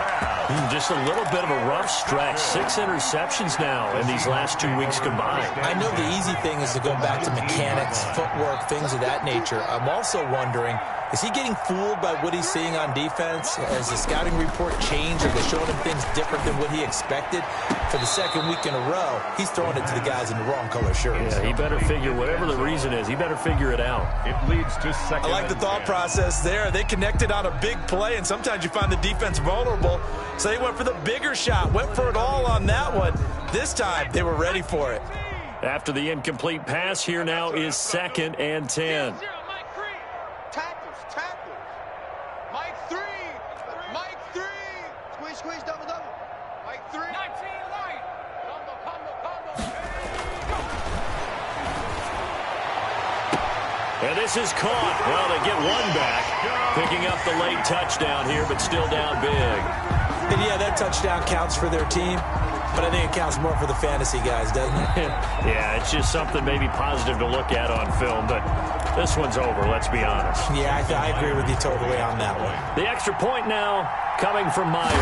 Just a little bit of a rough stretch. 6 interceptions now in these last 2 weeks combined. I know the easy thing is to go back to mechanics, footwork, things of that nature. I'm also wondering, is he getting fooled by what he's seeing on defense? Has the scouting report changed? Are they showing him things different than what he expected? For the 2nd week in a row, he's throwing it to the guys in the wrong color shirts. Yeah, he better figure, whatever the reason is, he better figure it out. It leads to 2nd. I like the thought process there. They connected on a big play, and sometimes you find the defense vulnerable. So they went for the bigger shot, went for it all on that one. This time, they were ready for it. After the incomplete pass, here now is 2nd and 10. Mike 3. Mike 3. Squeeze, double. Mike 3. 19 right. Combo. And this is caught. Well, they get one back. Picking up the late touchdown here, but still down big. And yeah, that touchdown counts for their team, but I think it counts more for the fantasy guys, doesn't it? Yeah, it's just something maybe positive to look at on film, but this one's over, let's be honest. Yeah, I agree with you totally on that one. The extra point now coming from Myers.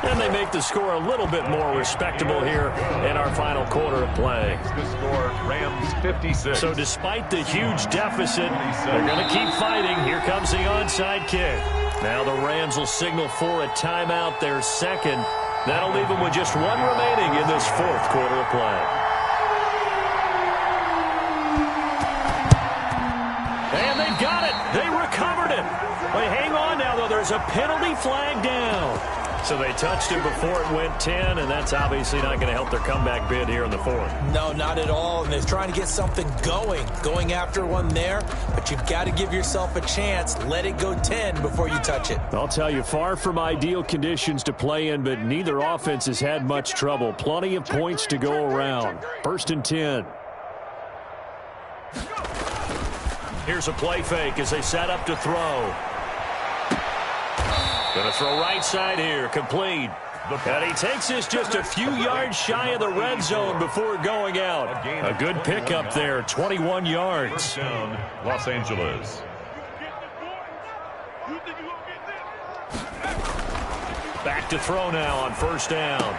And they make the score a little bit more respectable here in our final quarter of play. The score, Rams 56. So despite the huge deficit, they're going to keep fighting. Here comes the onside kick. Now the Rams will signal for a timeout, their 2nd. That'll leave them with just one remaining in this 4th quarter of play. And they've got it. They recovered it. They hang on now, though. There's a penalty flag down. So they touched it before it went 10, and that's obviously not going to help their comeback bid here in the 4th. No, not at all. And they're trying to get something going after one there. But you've got to give yourself a chance. Let it go 10 before you touch it. I'll tell you, far from ideal conditions to play in, but neither offense has had much trouble. Plenty of points to go around. 1st and 10. Here's a play fake as they set up to throw. Going to throw right side here, complete. And he takes this just a few yards shy of the red zone before going out. A good pickup there, 21 yards. Down, Los Angeles. Back to throw now on 1st down.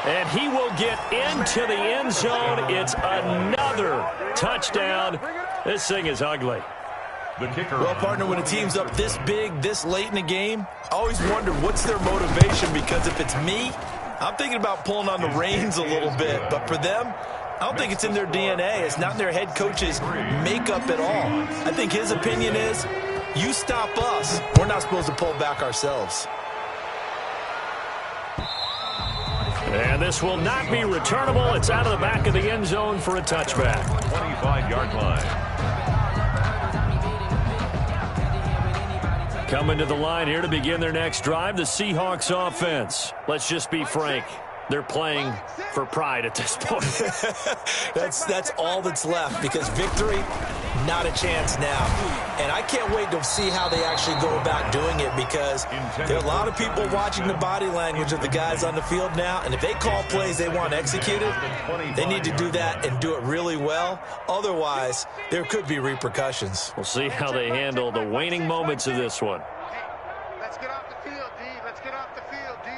And he will get into the end zone. It's another touchdown. This thing is ugly. The kicker. Well, partner, when a team's up this big, this late in the game, I always wonder what's their motivation, because if it's me, I'm thinking about pulling on the reins a little bit. But for them, I don't think it's in their DNA. It's not in their head coach's makeup at all. I think his opinion is, you stop us, we're not supposed to pull back ourselves. And this will not be returnable. It's out of the back of the end zone for a touchback. 25-yard line. Coming to the line here to begin their next drive, the Seahawks offense. Let's just be frank. They're playing for pride at this point. That's all that's left, because victory, not a chance now. And I can't wait to see how they actually go about doing it, because there are a lot of people watching the body language of the guys on the field now, and if they call plays they want executed, they need to do that and do it really well. Otherwise, there could be repercussions. We'll see how they handle the waning moments of this one. Let's get off the field, D. Let's get off the field, D.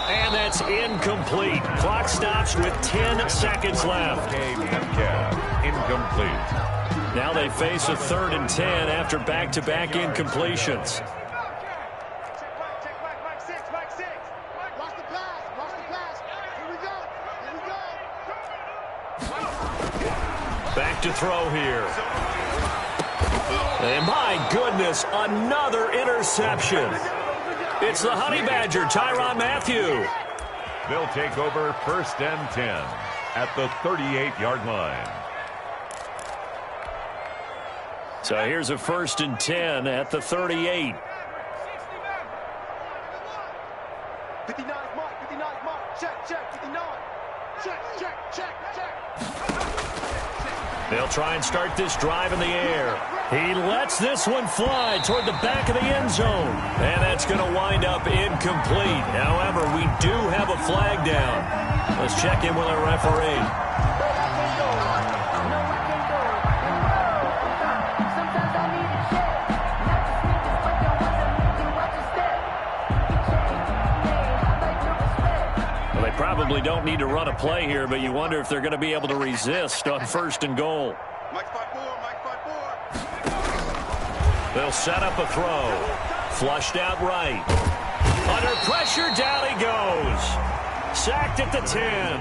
And that's incomplete. Clock stops with 10 seconds left. Incomplete. Now they face a 3rd and 10 after back-to-back incompletions. Check Mike 6, Mike 6. Watch the pass, watch the pass. Here we go, here we go. Back to throw here. And my goodness, another interception. It's the Honey Badger, Tyrann Mathieu. They'll take over 1st and 10 at the 38-yard line. So here's a 1st and 10 at the 38. 59 Mark. Check, 59. Check. They'll try and start this drive in the air. He lets this one fly toward the back of the end zone. And that's going to wind up incomplete. However, we do have a flag down. Let's check in with our referee. Probably don't need to run a play here, but you wonder if they're going to be able to resist on 1st and goal. Mike 5-4. They'll set up a throw. Flushed out right. Under pressure, down he goes. Sacked at the 10.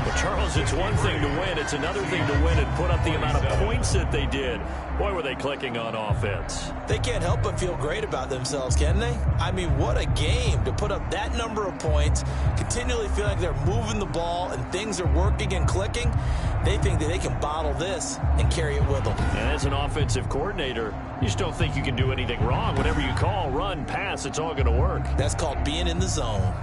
But Charles, it's one thing to win. It's another thing to win and put up the amount of points that they did. Boy, were they clicking on offense. They can't help but feel great about themselves, can they? I mean, what a game to put up that number of points, continually feel like they're moving the ball and things are working and clicking. They think that they can bottle this and carry it with them. And as an offensive coordinator, you just don't think you can do anything wrong. Whatever you call, run, pass, it's all going to work. That's called being in the zone.